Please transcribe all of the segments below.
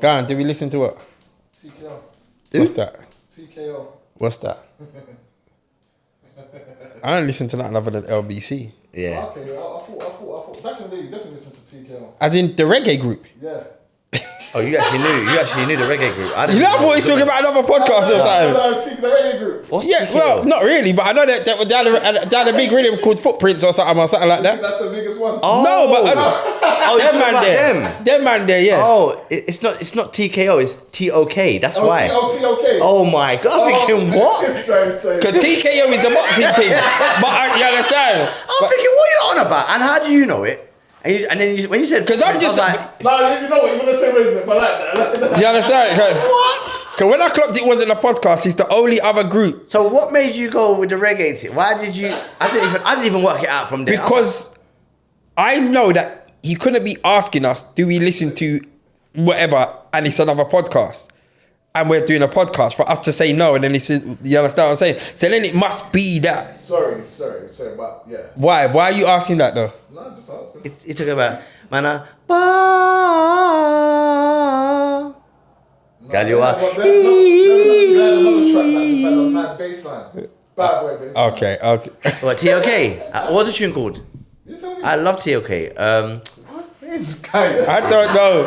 Go on, did we listen to what? TKO. What's that? TKO. What's that? I don't listen to nothing other than LBC. Yeah. Okay, I thought back in the day you definitely listened to TKO. As in the reggae group. Yeah. Oh, you actually knew the reggae group. I You know, I thought he was talking about another podcast or something. The reggae group. What's Yeah, TKO? well, not really, but I know that they had a big rhythm called Footprints or something like I think that. that's the biggest one. Oh. No, but Oh, them man there. Them man there, yeah. Oh, it's not TKO, it's TOK. That's why. TOK. Oh my god, I was thinking what? Sorry. Because TKO is the boxing thing. But you understand? I'm thinking, what are you on about? And how do you know it? And then when you said, Because I'm just like, No, you know what? You're going to say anything, but I like that. You understand? what? Because when I clocked it wasn't a podcast, it's the only other group. So what made you go with the reggae thing? Why did you? I didn't even work it out from there. Because I know that he couldn't be asking us, do we listen to whatever, and it's another podcast. And we're doing a podcast for us to say no, and then he said, you understand what I'm saying? So then it must be that. Sorry, but yeah. Why? Why are you asking that though? No, just asking. It's talking about man. Galua. You had another track that just had a mad bass line. Bad boy bass line. Okay. What TOK? What's the tune called? You tell me. I love TOK. This guy. I don't know.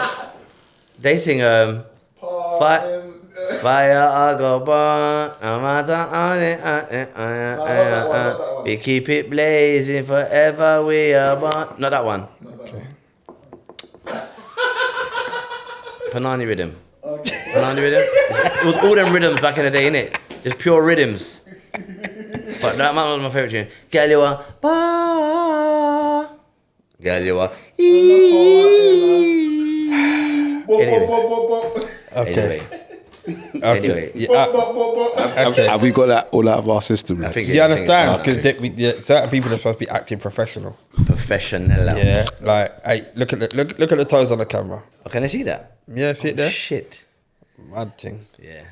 They sing Fire I go burn, on it. We keep it blazing forever. We are born. Not that one. Okay. Panani rhythm. Panani rhythm. It was all them rhythms back in the day, innit? Just pure rhythms. But that was my favorite tune. Galua, ba, Galua. Anyway. Anyway. Yeah, okay. Have we got that all out of our system? I think You understand? Because certain people are supposed to be acting professional. Professional. Yeah. Like, hey, look at the toes on the camera. Oh, can I see that? Yeah, see it there? Shit. Mad thing. Yeah.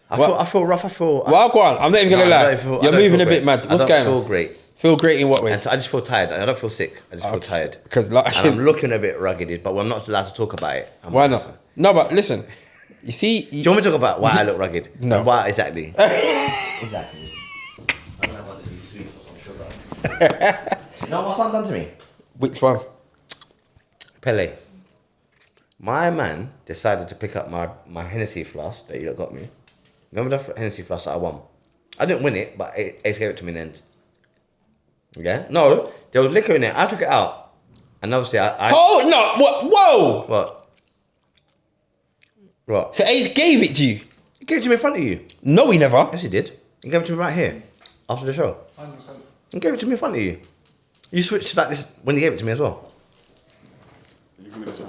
I feel rough. Well, go on. I'm not even gonna lie. You're moving a bit mad. What's going on? I don't feel great. Feel great in what way? I just feel tired. I don't feel sick. I just feel tired. Because and I'm looking a bit rugged, but I'm not allowed to talk about it. Why not? No, but listen. You see, do you want me to talk about why I look rugged? No. And why exactly? Exactly. I'm gonna have one of these sweets or some sugar. You know what my son done to me? Which one? Pele. My man decided to pick up my Hennessy flask that you got me. Remember the Hennessy flask that I won? I didn't win it, but Ace gave it to me in the end. Yeah? No, there was liquor in it. I took it out. And obviously I Oh, no. What? Whoa. What? What? So Ace gave it to you? He gave it to me in front of you. No, he never. Yes, he did. He gave it to me right here. After the show. 100%. He gave it to me in front of you. You switched to like this when he gave it to me as well.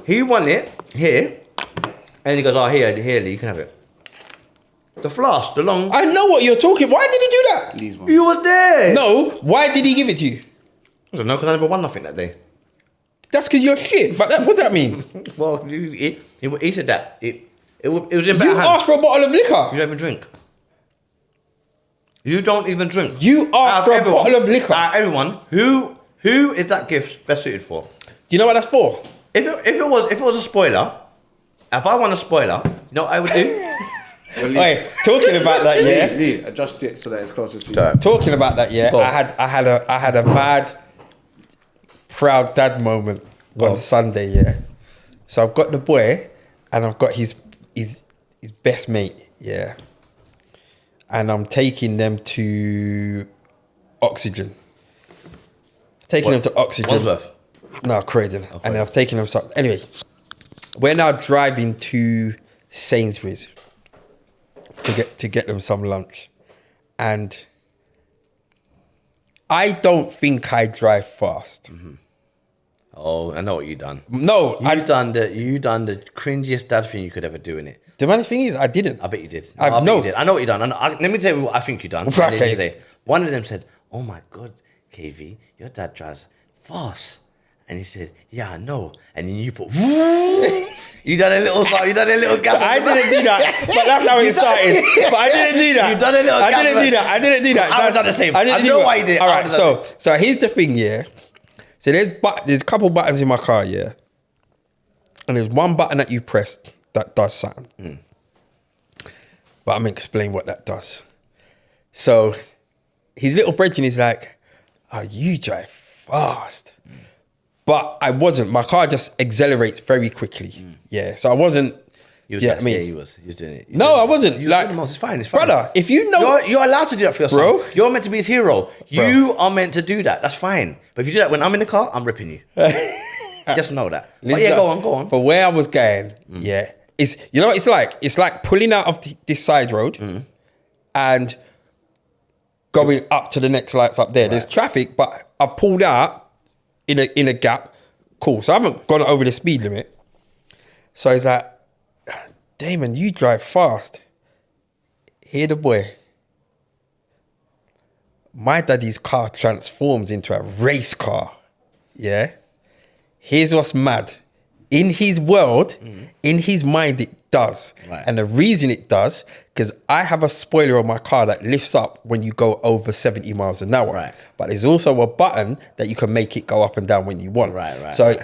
He won it here. And he goes, oh, here, Lee, you can have it. The flask, the long... I know what you're talking. Why did he do that? Lee's one. You were there. No. Why did he give it to you? I don't know, because I never won nothing that day. That's because you're shit. But what does that mean? Well, he said that. It was in better You hands. asked for a bottle of liquor. You don't even drink. You don't even drink. You asked for a bottle of liquor. Everyone, who is that gift best suited for? Do you know what that's for? If it was a spoiler, if I won a spoiler, you know what I would do? Wait, talking about that, yeah. Lee, adjust it so that it's closer to you. Sorry. Talking about that, yeah. Go on. I had a mad, proud dad moment on Sunday, yeah. So I've got the boy, and I've got his best mate, yeah. And I'm taking them to Oxygen. Them to Oxygen. Wandsworth. No, Croydon. And I've taken them some. Anyway, we're now driving to Sainsbury's to get them some lunch. And I don't think I drive fast. Mm-hmm. Oh, I know what you done. No, You done the cringiest dad thing you could ever do in it. the funny thing is, I didn't. I bet you did. I bet know. you did. I know what you done. Let me tell you what I think you done. And then Okay. you say, one of them said, "Oh my God, KV, your dad drives fast." And he said, "Yeah, I know." And then you put, you done a little start. You done a little gas. I didn't do that, but that's how it started. But I didn't do that. You done a little I gas, didn't do that. I didn't do that. I would've done the same. didn't I do know that. why you did. All I right, would've done so here's the thing, yeah. So there's a couple buttons in my car, yeah. And there's one button that you pressed, that does something. But I'm gonna explain what that does. So his little brethren is like, "Oh, you drive fast," but I wasn't. My car just accelerates very quickly. Yeah, so I wasn't. You was Yeah, like, I mean, yeah, he was doing it. no, I wasn't. You Like, doing the most. It's fine. It's fine. brother, if you know, You're allowed to do that for your son. Bro. You're meant to be his hero. You are meant to do that. That's fine. But if you do that when I'm in the car, I'm ripping you. Just know that. But listen yeah, up. go on. For where I was going, yeah, it's you know what it's like. It's like pulling out of this side road and going up to the next lights up there. There's traffic, but I pulled out in a gap. Cool. So I haven't gone over the speed limit. So he's like, Damon, you drive fast. Hear the boy. My daddy's car transforms into a race car. Yeah. Here's what's mad. In his world, in his mind, it does. Right. And the reason it does, because I have a spoiler on my car that lifts up when you go over 70 miles an hour. Right. But there's also a button that you can make it go up and down when you want. Right. So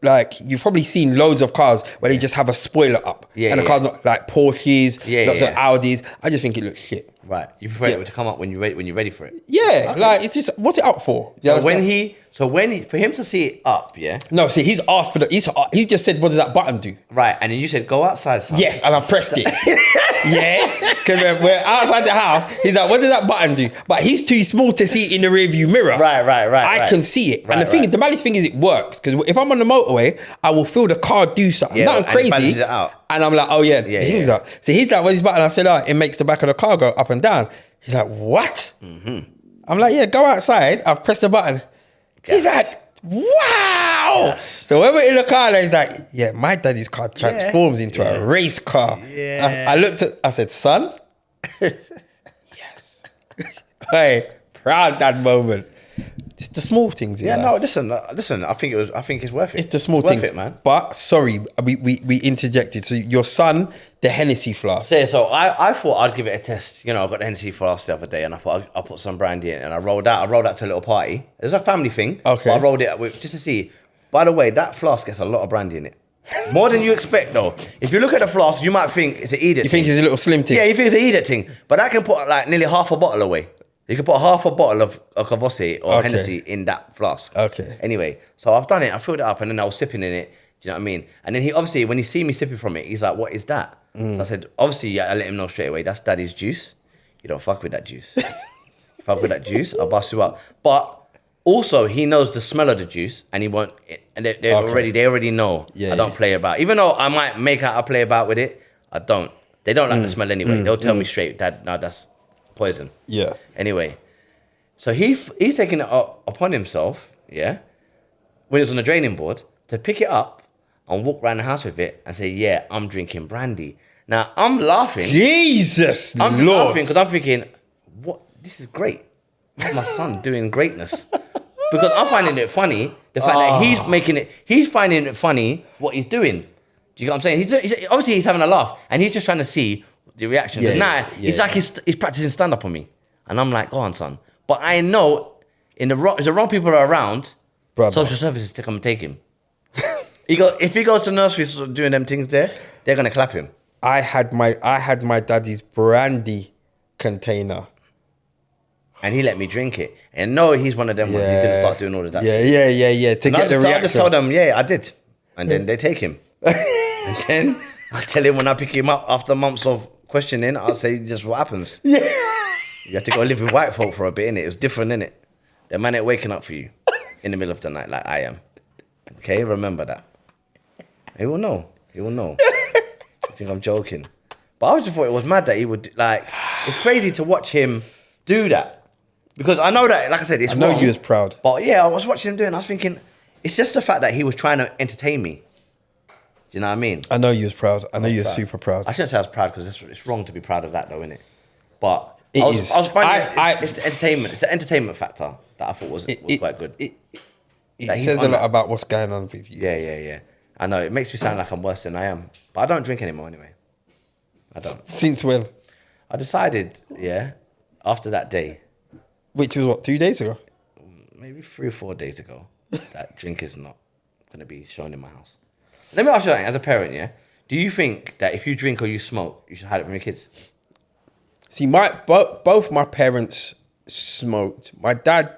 you've probably seen loads of cars where they just have a spoiler up. Yeah, and the car's not like Porsches, lots of Audis. I just think it looks shit. Right. You prefer it to come up when you're ready for it. Yeah, like it's just what's it up for? You understand? For him to see it up, yeah. No, see, he's asked for he just said, what does that button do? Right, and then you said go outside, son. Yes, and I pressed it. Yeah, because we're outside the house. He's like, what does that button do? But he's too small to see it in the rearview mirror. Right. I can see it. And the malice thing is it works. Because if I'm on the motorway, I will feel the car do something. Yeah, Nothing and it crazy. balances it out. And I'm like, oh yeah, the thing's up. So he's like, what's his button? I said, it makes the back of the car go up and down. He's like, what? I'm like, yeah, go outside. I've pressed the button. He's like, wow. Yes. So when we're in the car, he's like, yeah, my daddy's car transforms into a race car. Yeah. I said, son? Yes. Hey, proud that moment. It's the small things. Yeah, no, listen. I think it's worth it. It's the small it's things, worth it, man. But sorry, we interjected. So your son, the Hennessy flask. So I thought I'd give it a test. You know, I got the Hennessy flask the other day, and I thought I'll put some brandy in it, and I rolled out to a little party. It was a family thing. Okay. But I rolled it just to see. By the way, that flask gets a lot of brandy in it. More than you expect, though. If you look at the flask, you might think it's an Edith. You think it's a little slim thing? Yeah, you think it's an Edith thing. But that can put like nearly half a bottle away. You can put half a bottle of Cavosse or Hennessy in that flask. Okay. Anyway, so I've done it. I filled it up and then I was sipping in it. Do you know what I mean? And then he obviously, when he see me sipping from it, he's like, what is that? So I said, obviously, I let him know straight away, that's daddy's juice. You don't fuck with that juice. Fuck with that juice, I'll bust you up. But also, he knows the smell of the juice and he won't, and they already know I don't play about. Even though I might make out I play about with it, I don't. They don't like the smell anyway. They'll tell me straight, Dad, no, that's poison. Yeah. Anyway, so he's taking it upon himself, yeah, when it's on the draining board, to pick it up and walk around the house with it and say, yeah, I'm drinking brandy. Now, I'm laughing. Jesus I'm Lord. laughing because I'm thinking, what? This is great. My son doing greatness. Because I'm finding it funny, the fact that he's finding it funny what he's doing. Do you get what I'm saying? He's obviously he's having a laugh and he's just trying to see the reaction. It's like he's practicing stand-up on me. And I'm like, go on, son. But I know if the wrong people are around, Brother. social services to come and take him. If he goes to nursery doing them things there, they're going to clap him. I had my daddy's brandy container. And he let me drink it. And no, he's one of them ones. He's going to start doing all of that shit. Yeah. To get the reaction. I just told them, yeah, I did. And then they take him. And then I tell him when I pick him up after months of questioning, I'll say, just what happens. Yeah. You have to go live with white folk for a bit, innit? It's different, innit? The man ain't waking up for you in the middle of the night like I am. Okay, remember that. He will know. I think I'm joking. But I just thought it was mad that he would, it's crazy to watch him do that. Because I know that, like I said, it's wrong. I know you was proud. But yeah, I was watching him do it and I was thinking, it's just the fact that he was trying to entertain me. Do you know what I mean? I know you was proud. I know you're super proud. I shouldn't say I was proud because it's wrong to be proud of that though, innit? But It I is. was finding it's the entertainment. It's the entertainment factor that I thought was quite good. It says a lot about what's going on with you. Yeah. I know, it makes me sound like I'm worse than I am. But I don't drink anymore anyway. I don't. Since when? I decided, after that day, Which was what, 2 days ago? maybe 3 or 4 days ago, that drink is not going to be shown in my house. Let me ask you something. As a parent, yeah, do you think that if you drink or you smoke, you should hide it from your kids? See, both my parents smoked. My dad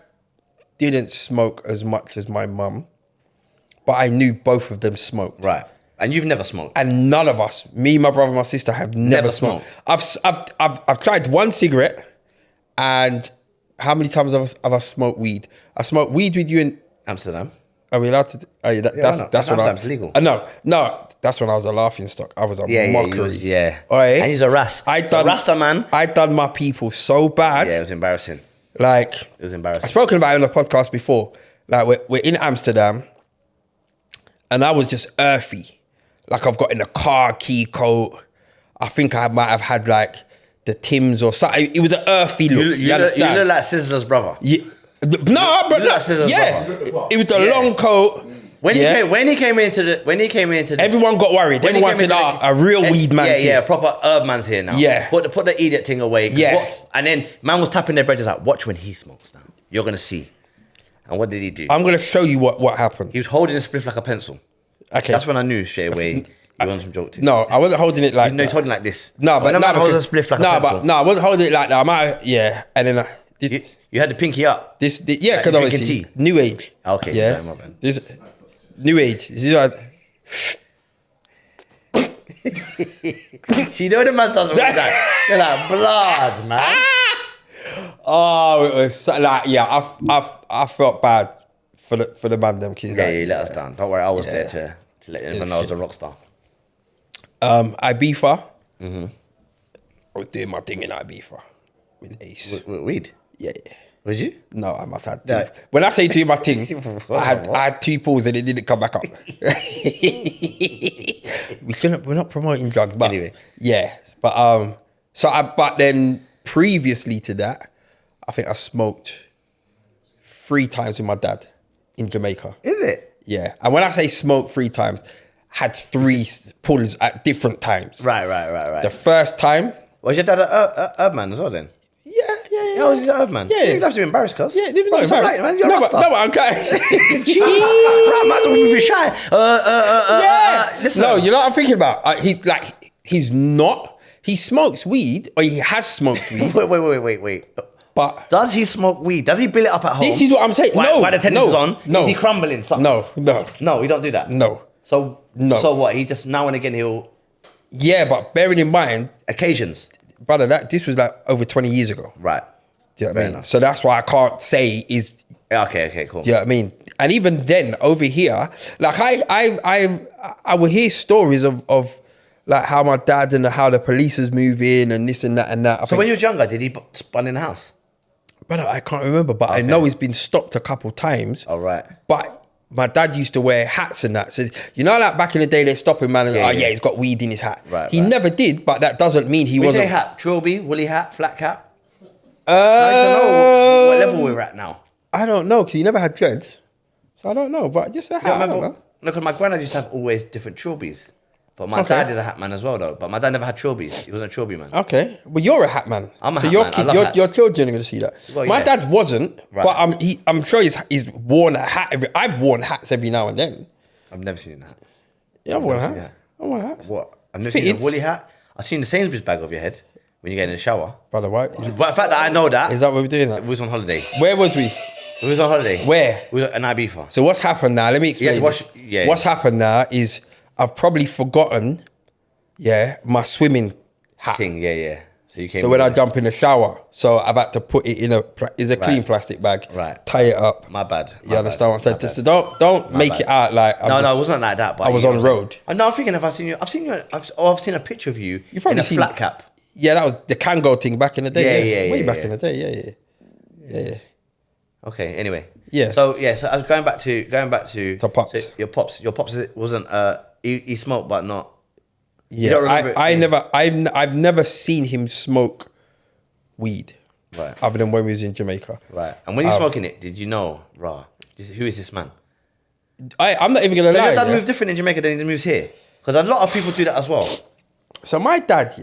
didn't smoke as much as my mum, but I knew both of them smoked. Right. And you've never smoked. And none of us, me, my brother, my sister, have never smoked. I've tried one cigarette, and how many times have I smoked weed? I smoked weed with you in Amsterdam. Are we allowed to? Oh, yeah, that's when Amsterdam's legal. No, that's when I was a laughing stock. I was a mockery. Yeah. Alright? And he's a Ras. A Rasta man. I done my people so bad. Yeah, it was embarrassing. Like, it was embarrassing. I've spoken about it on the podcast before. Like, we're in Amsterdam, and I was just earthy. Like, I've got in a car key coat. I think I might have had like the Timbs or something. It was an earthy look. You understand? You look like Sizzler's brother. Yeah. No, but yeah, it was the long coat. When he came into this, everyone got worried. Everyone said, a real weed man's here. Yeah, proper herb man's here now. Yeah. Put the idiot thing away. Yeah. And then man was tapping their bread like, watch when he smokes now. You're going to see. And what did he do? I'm going to show you what happened. He was holding a spliff like a pencil. Okay. That's when I knew straight away he wanted some joke. No, I wasn't holding it like that. No, he's holding like this. No, but man holds a spliff like a pencil. I wasn't holding it like that. And then you had the pinky up. Yeah, because obviously new age. Okay, yeah. Sorry, my bad. This new age. This is what you know the man does all that. They're like blood, man. Oh, it was like I felt bad for the man them kids. Yeah, you let us down. Don't worry, I was there to let everyone know I was a rock star. Ibiza. I was doing my thing in Ibiza with Ace. With weed? Yeah. Was you? No, I must have two. When I say doing my thing, I had 2 pulls and it didn't come back up. We're not promoting drugs, but anyway. Yeah. But but then previously to that, I think I smoked 3 times with my dad in Jamaica. Is it? Yeah. And when I say smoke 3 times, had 3 pulls at different times. Right. The first time. Was your dad a herb man as well then? Yeah. Oh, was he a herb man? Yeah. You didn't have to be embarrassed, cuz. Yeah, didn't know. Man, you're a Rasta. No, I'm okay. Jeez. Right, might as well be shy. Listen. No, you know what I'm thinking about? He's not. He smokes weed, or he has smoked weed. Wait. But does he smoke weed? Does he bill it up at home? this is what I'm saying. Why the tennis is on? No. Is he crumbling something? No, he don't do that. No. So No. So what? He just now and again he'll Yeah, but bearing in mind, occasions. brother, this was like over 20 years ago. Right. Do you know what I Fair mean? enough. So that's why I can't say is. Okay, cool. Do you know what I mean? And even then, over here, like I would hear stories of like how my dad and how the police is moving and this and that and that. So when you was younger, did he spun in the house? But I can't remember. But I know he's been stopped a couple times. Oh, right. But my dad used to wear hats and that. So you know, like back in the day, they stop him, man, and he's got weed in his hat. Right. He never did, but that doesn't mean he wasn't. Say hat, trilby, woolly hat, flat cap. I don't know what level we're at now. I don't know because he never had dreads, so I don't know. But just a hat. I don't know. No, because my granddad used to have always different trilbies. But my dad is a hat man as well, though. But my dad never had trilbies. He wasn't a trilby man. Okay, well you're a hat man. I'm a so hat your man. kid, I love your hats. children are going to see that. Well, my yeah. dad wasn't, Right. but I'm sure he's worn a hat. I've worn hats every now and then. I've never seen that. Yeah, I've worn a never seen hat. I've worn a hat. What? I've never seen a woolly hat. I've seen the Sainsbury's bag over your head when you get in the shower. Brother, why? But the fact that I know that. Is that what we're doing? That? We was on holiday. Where was we? We was on holiday. Where? We was in Ibiza. So what's happened now? Let me explain. What's happened now is I've probably forgotten, my swimming hat. Thing, yeah. So you came. So when I jump in the shower, so I've had to put it in a clean plastic bag, Right. tie it up. My bad. You understand what I'm saying? So don't make it out like No, it wasn't like that. But I was on the road. No, I'm thinking, I've seen a picture of you. You probably in a seen flat cap. Yeah, that was the Kango thing back in the day. Yeah, way back yeah. in the day. Yeah. Okay. Anyway. Yeah. So I was going back to To pops. So your pops wasn't he smoked but not. You Yeah, don't remember I've never seen him smoke weed, Right. other than when we was in Jamaica. Right. And when you're smoking it, did you know, who is this man? I'm not even gonna Does lie. your dad yeah. move different in Jamaica than he moves here? Because a lot of people do that as well. So my dad,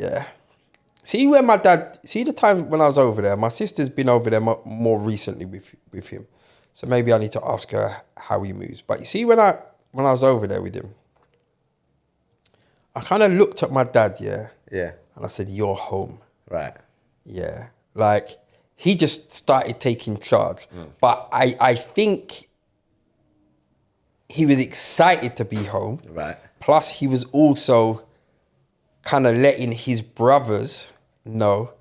see the time when I was over there, my sister's been over there more recently with him. So maybe I need to ask her how he moves. But you see, when I was over there with him, I kind of looked at my dad, yeah, Yeah. and I said, "You're home." Right. Yeah, like he just started taking charge, but I think he was excited to be home. Right. Plus, he was also kind of letting his brothers know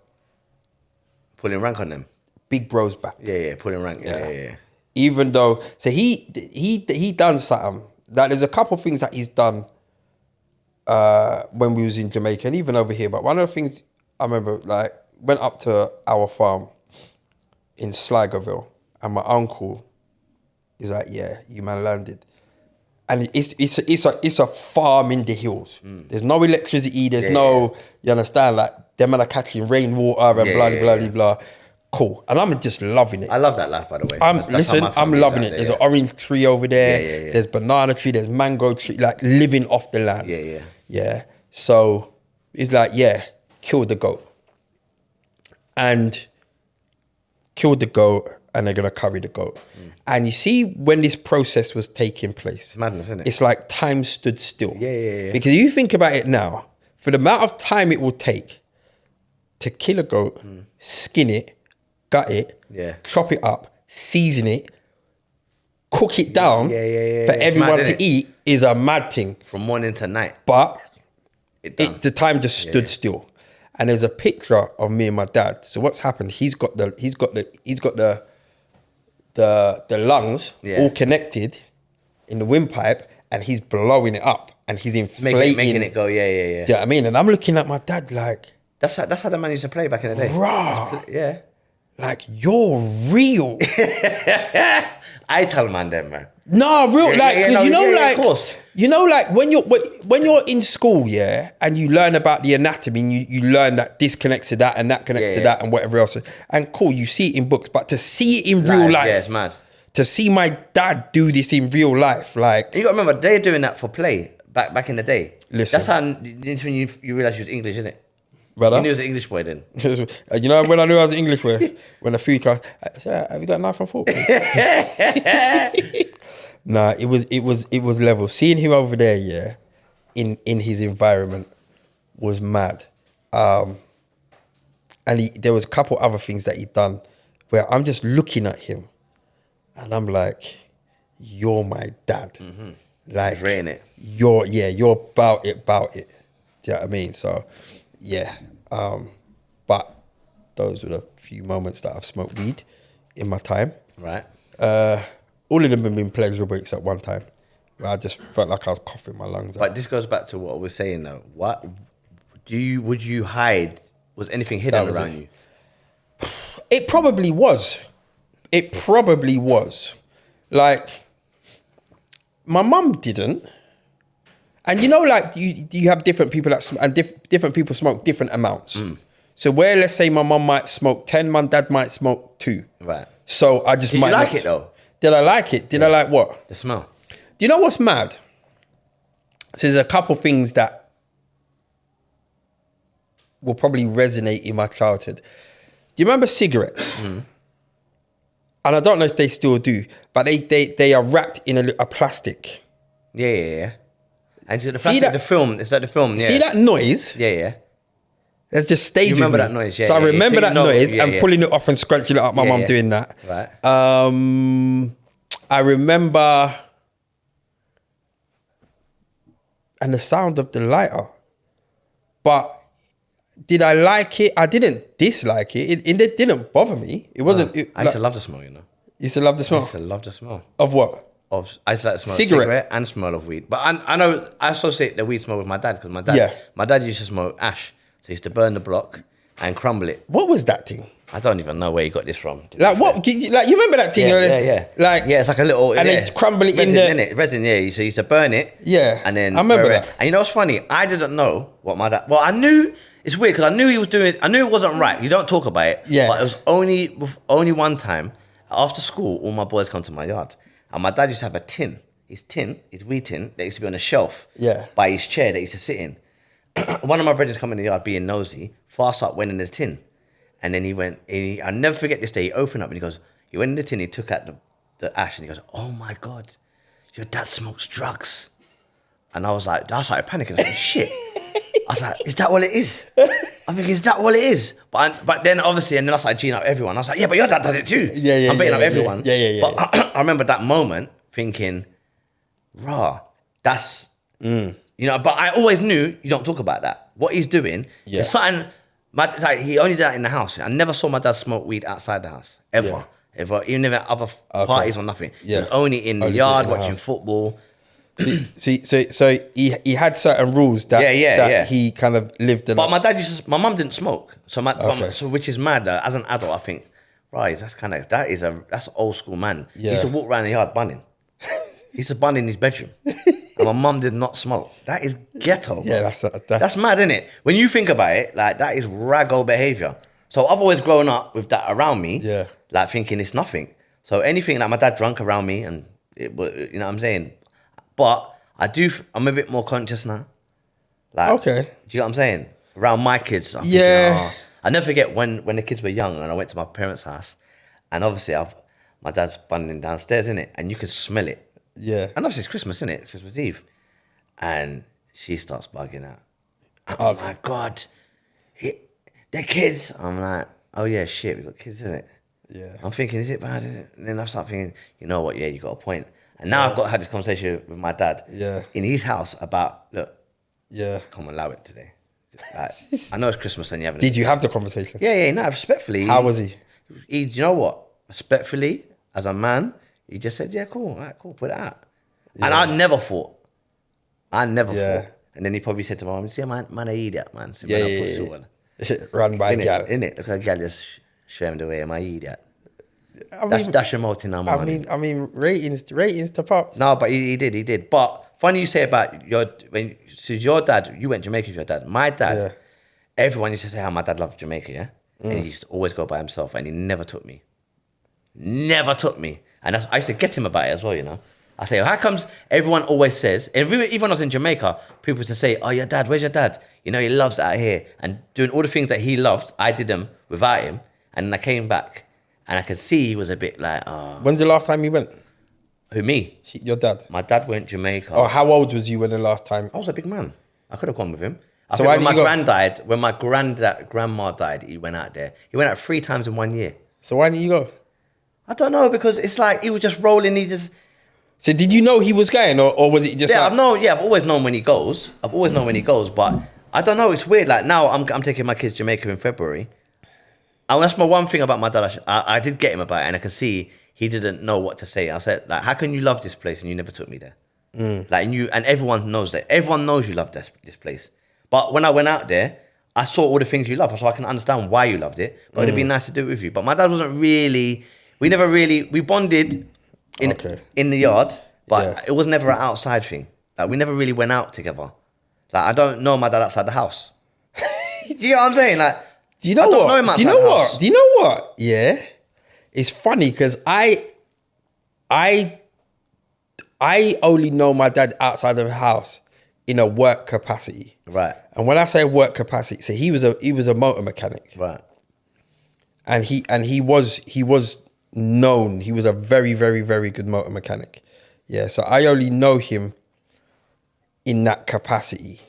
Pulling rank on them. big bro's back. Yeah. Pulling rank. Yeah. Even though, so he done something. Like there's a couple things that he's done when we was in Jamaica and even over here. But one of the things I remember, like, went up to our farm in Sligoville, and my uncle is like, "Yeah, you man landed." And it's a farm in the hills. There's no electricity. There's no, you understand? Like them man are catching rainwater and blah blah. Cool. And I'm just loving it. I love that life, by the way. I'm loving it. There's an orange tree over there. Yeah. There's banana tree. There's mango tree. Like living off the land. Yeah. So it's like, yeah, kill the goat. And kill the goat, and they're gonna curry the goat. And you see, when this process was taking place, It's madness, isn't it? it's like time stood still. Yeah. Because you think about it now, for the amount of time it will take to kill a goat, skin it, gut it, chop it up, season it, cook it down for everyone mad, to innit? eat is a mad thing. From morning to night. But done. the time just stood still. And there's a picture of me and my dad. So what's happened? He's got the lungs all connected in the windpipe, and he's blowing it up, and he's inflating, making it go. Yeah. Do you know what I mean? And I'm looking at my dad like, That's how the man used to play back in the day. Rah. Yeah. Like, you're real. I tell man them, man. No, real, like, because of course. when you're in school, yeah, and you learn about the anatomy, and you learn that this connects to that, and that connects to that, and whatever else, and cool, you see it in books, but to see it in real life, yeah, it's mad. To see my dad do this in real life, like, You got to remember, they're doing that for play back in the day. Listen. That's how when you realise you was English, innit? brother. You knew he was an English boy then. You know when I knew I was English, when the food comes, I said, "Have you got a knife and fork?" Nah, it was level. Seeing him over there, yeah, in his environment was mad. And there was a couple other things that he'd done where I'm just looking at him, and I'm like, "You're my dad." Like, rating it. You're about it. Do you know what I mean? So, yeah. But those were the few moments that I've smoked weed in my time. Right. All of them have been pleasurable except one time where I just felt like I was coughing my lungs out. But this goes back to what we're saying though. What would you hide? Was anything hidden was around it. you? It probably was. Like, my mum didn't. And like, you have different people and different people smoke different amounts. So where, let's say my mum might smoke 10, my dad might smoke 2. Right. So I just Did might you like not- it though? Did I like it? Did I like what? The smell. Do you know what's mad? So there's a couple things that will probably resonate in my childhood. Do you remember cigarettes? And I don't know if they still do, but they are wrapped in a plastic. Yeah. And so the See plastic, that- the film, it's like the film, yeah. See that noise? Yeah. That's just stayed You remember with me. that noise, yeah, So I yeah, remember so that you know- noise yeah, and yeah. pulling it off and scrunching it up. My Yeah, mum yeah. doing that. Right. I remember, and the sound of the lighter. But did I like it? I didn't dislike it. It didn't bother me. It wasn't. I used to love the smell, you know. You used to love the I smell used to love the smell. of what? I used to like the smell Cigarette. of cigarette and smell of weed. But I know I associate the weed smell with my dad because Yeah. my dad used to smoke ash. So he used to burn the block and crumble it. What was that thing? I don't even know where he got this from. Like what? Like you remember that thing? Yeah. Like yeah, it's like a little and yeah. they crumble it resin, in the. innit? Resin. Yeah, so he used to burn it. Yeah, and then I remember that. And you know what's funny? I didn't know what my dad. Well, I knew it's weird because I knew he was doing. I knew it wasn't right. You don't talk about it. Yeah. But it was only one time after school. All my boys come to my yard, and my dad used to have a tin. His weed tin that used to be on a shelf. Yeah. By his chair that he used to sit in. One of my brothers come in the yard being nosy. Fast up went in the tin. And then he went, I'll never forget this day, he opened up and he goes, he went in the tin, he took out the ash and he goes, "Oh my God, your dad smokes drugs." And I started panicking. I was like, shit. I was like, is that what it is? I think, is that what it is? But then obviously, and then I started G'ing up everyone. I was like, yeah, but your dad does it too. I'm beating up everyone. But I remember that moment thinking, rah, that's, you know, but I always knew you don't talk about that. What he's doing is something, he only did that in the house. I never saw my dad smoke weed outside the house, ever. Even if at other parties or nothing. It was only in the yard, watching football. So he had certain rules that he kind of lived in. But my mum didn't smoke, so which is mad. As an adult, I think, right, that's old school man. He used to walk around the yard bunning. He used to bun in his bedroom, and my mum did not smoke. That is ghetto. Yeah, that's mad, isn't it? When you think about it, like that is raggo behavior. So I've always grown up with that around me, like thinking it's nothing. So anything like my dad drunk around me, and you know what I'm saying. But I'm a bit more conscious now. Like, do you know what I'm saying? Around my kids, I'm thinking, I never forget when the kids were young and I went to my parents' house, and obviously my dad's bunning downstairs, innit? And you can smell it. Yeah. And obviously it's Christmas, innit? It's Christmas Eve. And she starts bugging out. Oh my God. They're kids. I'm like, oh yeah, shit, we got kids, innit? Yeah. I'm thinking, is it bad? And then I start thinking, you know what? Yeah, you got a point. And now I've got to have this conversation with my dad in his house about, look, come on, allow it today. Like, I know it's Christmas and you haven't. Did you have the conversation? Yeah, no, respectfully. How was he? You know what? Respectfully, as a man, he just said, yeah, cool, all right, cool, put it out. Yeah. And I never thought. And then he probably said to my mom, see, man, I idiot, man. See, man, I pussy one. Run by a gal. Innit? Look at a gal just shamed away, am I idiot? That's your multi now, man. I mean, ratings to pops. No, but he did. But funny you say about your dad, you went to Jamaica with your dad. My dad, everyone used to say how my dad loved Jamaica, yeah? And he used to always go by himself, and he never took me. Never took me. And I used to get him about it as well, you know? I say, how comes everyone always says, and even when I was in Jamaica, people used to say, oh, your dad, where's your dad? You know, he loves it out here. And doing all the things that he loved, I did them without him. And then I came back. And I could see he was a bit like, oh. When's the last time you went? Who, me? Your dad? My dad went to Jamaica. Oh, how old was you when the last time? I was a big man. I could have gone with him. So why when my grandma died, he went out there. He went out 3 times in 1 year. So why didn't you go? I don't know, because it's like he was just rolling. So did you know he was going, or was it just I've always known when he goes. But I don't know, it's weird. Like now I'm taking my kids to Jamaica in February. And that's my one thing about my dad. I did get him about it, and I could see he didn't know what to say. I said, like, how can you love this place and you never took me there? Like, and everyone knows that. Everyone knows you love this place. But when I went out there, I saw all the things you love, so I can understand why you loved it. But it'd be nice to do it with you. But my dad wasn't really. We bonded in the yard, but it was never an outside thing. Like, we never really went out together. Like, I don't know my dad outside the house. Do you know what I'm saying? Like, do you know I don't what? know him outside the house. Do you know what? Yeah, it's funny because I only know my dad outside of the house in a work capacity. Right. And when I say work capacity, so he was a motor mechanic. Right. And he was known. He was a very, very, very good motor mechanic. Yeah. So I only know him in that capacity.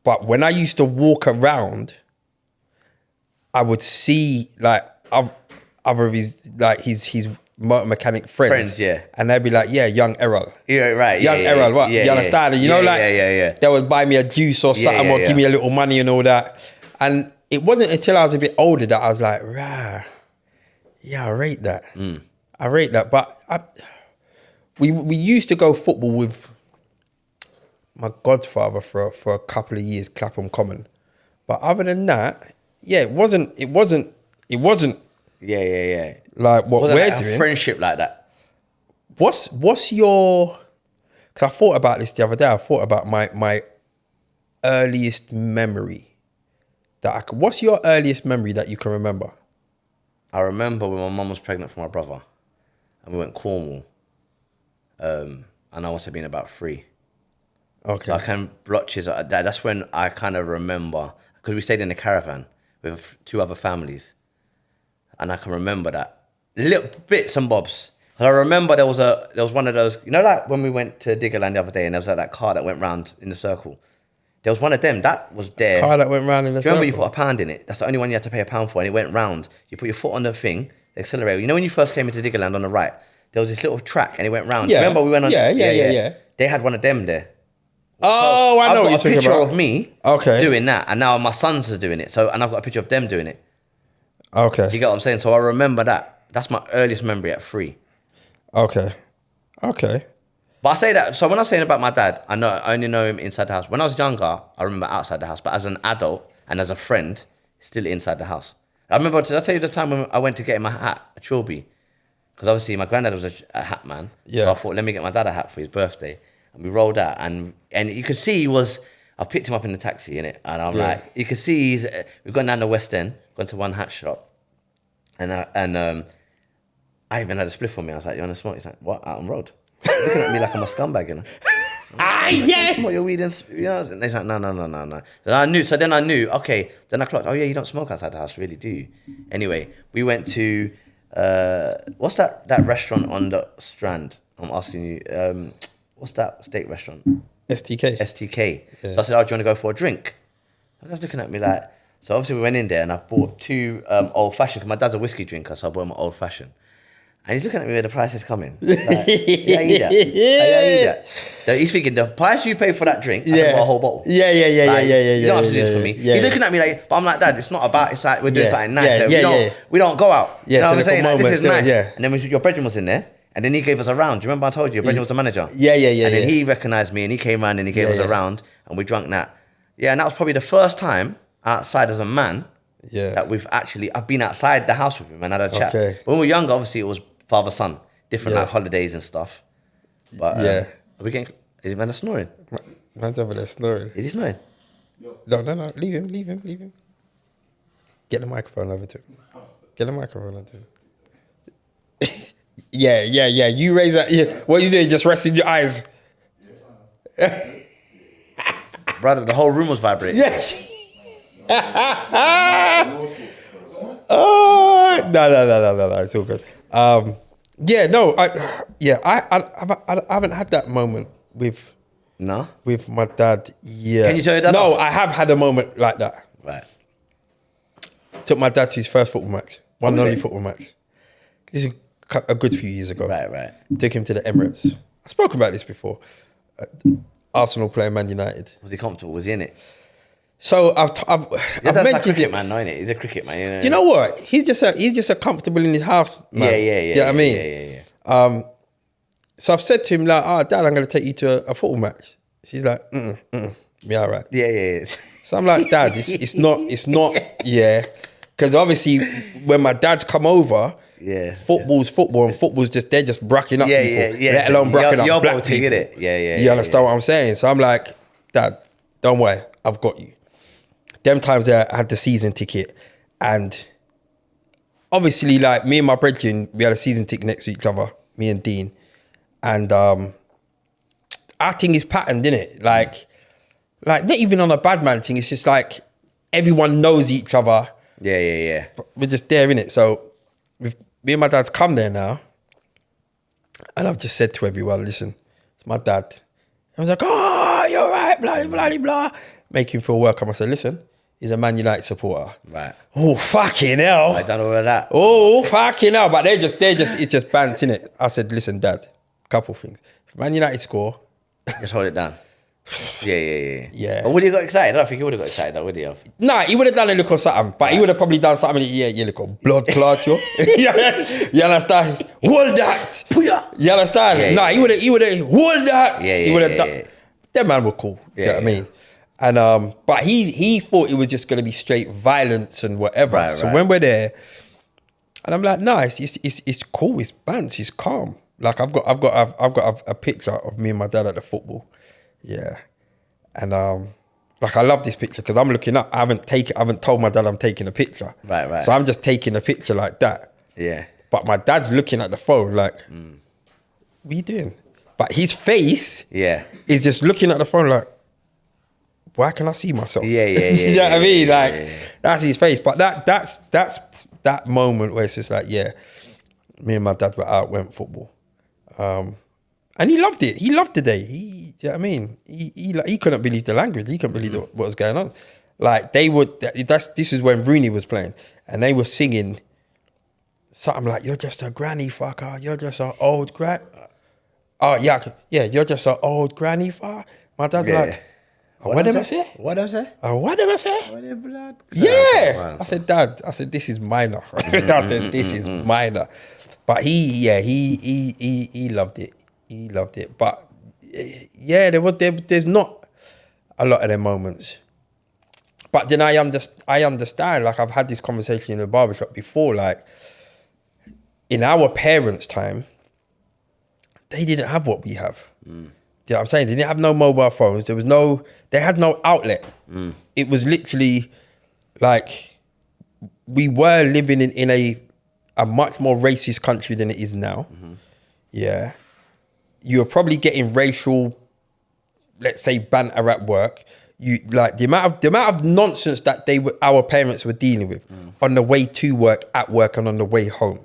But when I used to walk around, I would see like other of his motor mechanic friends. Yeah. And they'd be like, yeah, young Errol. Yeah, right. Young Errol, what? Yeah, you understand? Yeah. You know, Yeah. they would buy me a juice or something or give me a little money and all that. And it wasn't until I was a bit older that I was like, rah, yeah, I rate that. I rate that. But we used to go football with my godfather for a couple of years, Clapham Common. But other than that, yeah, it wasn't. Yeah. Like what wasn't we're like a doing. friendship like that. What's your? Because I thought about this the other day. I thought about my earliest memory what's your earliest memory that you can remember? I remember when my mum was pregnant for my brother, and we went Cornwall. And I must have been about 3. Okay. So I can blotches. That's when I kind of remember, because we stayed in a caravan with 2 other families, and I can remember that little bits and bobs. I remember there was one of those, you know, like when we went to Diggerland the other day and there was like that car that went round in the circle. There was one of them that was there. Car that went round in the Do you remember you circle? put £1 in it? That's the only one you had to pay £1 for, and it went round. You put your foot on the thing, the accelerator. You know when you first came into Diggerland on the right, there was this little track and it went round. Yeah. Remember we went on? Yeah. They had one of them there. Oh, I know what you're I've got a talking picture about. of me doing that, and now my sons are doing it. So, and I've got a picture of them doing it. Okay. Do you get what I'm saying? So I remember that. That's my earliest memory at 3. Okay. But I say that, so when I was saying about my dad, I only know him inside the house. When I was younger, I remember outside the house, but as an adult and as a friend, still inside the house. I remember, did I tell you the time when I went to get him a hat, a Trilby? Because obviously my granddad was a hat man. Yeah. So I thought, let me get my dad a hat for his birthday. And we rolled out, and you could see I picked him up in the taxi, innit? And I'm like, you could see we've gone down the West End, gone to one hat shop, and I even had a spliff on me. I was like, you want to smoke? He's like, what? Out on road? Looking at me like I'm a scumbag, you know? Yes. Smoke your weed and, you know? And he's like, no. Then I knew, okay. Then I clocked, oh yeah, you don't smoke outside the house, really, do you? Anyway, we went to, what's that restaurant on the Strand? I'm asking you, what's that steak restaurant? STK. STK. Yeah. So I said, oh, do you want to go for a drink? And he was looking at me like, so obviously we went in there and I bought 2 old fashioned, because my dad's a whiskey drinker, so I bought him an old fashioned. And he's looking at me where the price is coming. Like, yeah, I eat that. So he's thinking, the price you pay for that drink, I can buy a whole bottle. Yeah. You don't have to do this for me. Yeah. He's looking at me like, but I'm like, Dad, it's not about, it's like, we're doing something nice. Yeah. We don't go out. Yeah, You know so what I'm saying? Like, this is still, nice. yeah. And then your brethren was in there, and then he gave us a round. Do you remember I told you, your brethren was the manager? Yeah. And then he recognised me, and he came round and he gave us a round, and we drank that. Yeah, and that was probably the first time outside as a man that I've been outside the house with him and had a chat. Okay. When we were younger, obviously it was father-son, different like holidays and stuff. But are we getting? Is man snoring? Man's over there snoring. Is he snoring? No. Leave him. Get the microphone over to him. Yeah. You raise that. Yeah. What are you doing? Just resting your eyes. Brother, the whole room was vibrating. Yeah. Oh no. It's all good. I haven't had that moment with my dad. Yeah. Can you tell your dad? No, I have had a moment like that. Right. Took my dad to his first football match, one and was only it? football match. This is a good few years ago. Right. Took him to the Emirates. I've spoken about this before. Arsenal playing Man United. Was he comfortable? Was he in it? So I've That's like mentioned cricket it. man, knowing it. He's a cricket man. You know? Do you know what? He's just a comfortable in his house, man. Yeah. Do you know what I mean? Yeah. So I've said to him like, "Oh, Dad, I'm going to take you to a football match." She's like, "Yeah, all right." Yeah. So I'm like, "Dad, it's not, yeah." Because obviously, when my dad's come over, football's football, and football's they're just bracking up people, let alone bracking up black people. It. Yeah. You understand what I'm saying? So I'm like, "Dad, don't worry, I've got you." Them times I had the season ticket, and obviously, like me and my brethren, we had a season ticket next to each other, me and Dean, and our thing is patterned, innit? Like not even on a bad man thing. It's just like everyone knows each other. Yeah. We're just there, innit? So me and my dad's come there now, and I've just said to everyone, "Listen, it's my dad." I was like, "Oh, you're right, blah. Make him feel welcome. I said, "Listen, he's a Man United supporter." Right. Oh, fucking hell. I done all of that. Oh, fucking hell. But it's just bants, innit? I said, "Listen, Dad, couple things. If Man United score..." Just hold it down. Yeah. Yeah. But would he got excited? I don't think he would have got excited though, would he have? Nah, he would have done a little something, but he would have probably done something. Yeah, little blood clot, yo. You understand? Hold that. You understand? Yeah, nah, he would have hold that. Yeah, he would have done. yeah. That man was cool. Do you know what I mean? And but he thought it was just gonna be straight violence and whatever. Right, so right. when we're there, and I'm like, nah, it's cool. It's bants. It's calm. Like I've got a picture of me and my dad at the football. Yeah. And like I love this picture because I'm looking up. I haven't told my dad I'm taking a picture. Right. So I'm just taking a picture like that. Yeah. But my dad's looking at the phone like, what are you doing? But his face is just looking at the phone like, why can I see myself? Yeah. You know what I mean? Like yeah. that's his face. But that's that moment where it's just like, yeah. me and my dad were out, went football. And he loved it. He loved the day. You know what I mean? He couldn't believe the language. He couldn't believe what was going on. Like they would, this is when Rooney was playing and they were singing something like, "You're just a granny fucker. You're just an old Oh yeah, you're just an old granny fucker." My dad's like, what did I say? What did I say? What did I say? Yeah. I said, Dad, this is minor. I said, this is minor. But he loved it. He loved it. But yeah, there's not a lot of them moments. But then I understand, like I've had this conversation in the barbershop before, like in our parents' time, they didn't have what we have. Do you know what I'm saying? They didn't have no mobile phones. They had no outlet. It was literally like we were living in a much more racist country than it is now. Yeah. You were probably getting racial, let's say, banter at work. You like the amount of nonsense that our parents were dealing with on the way to work, at work, and on the way home.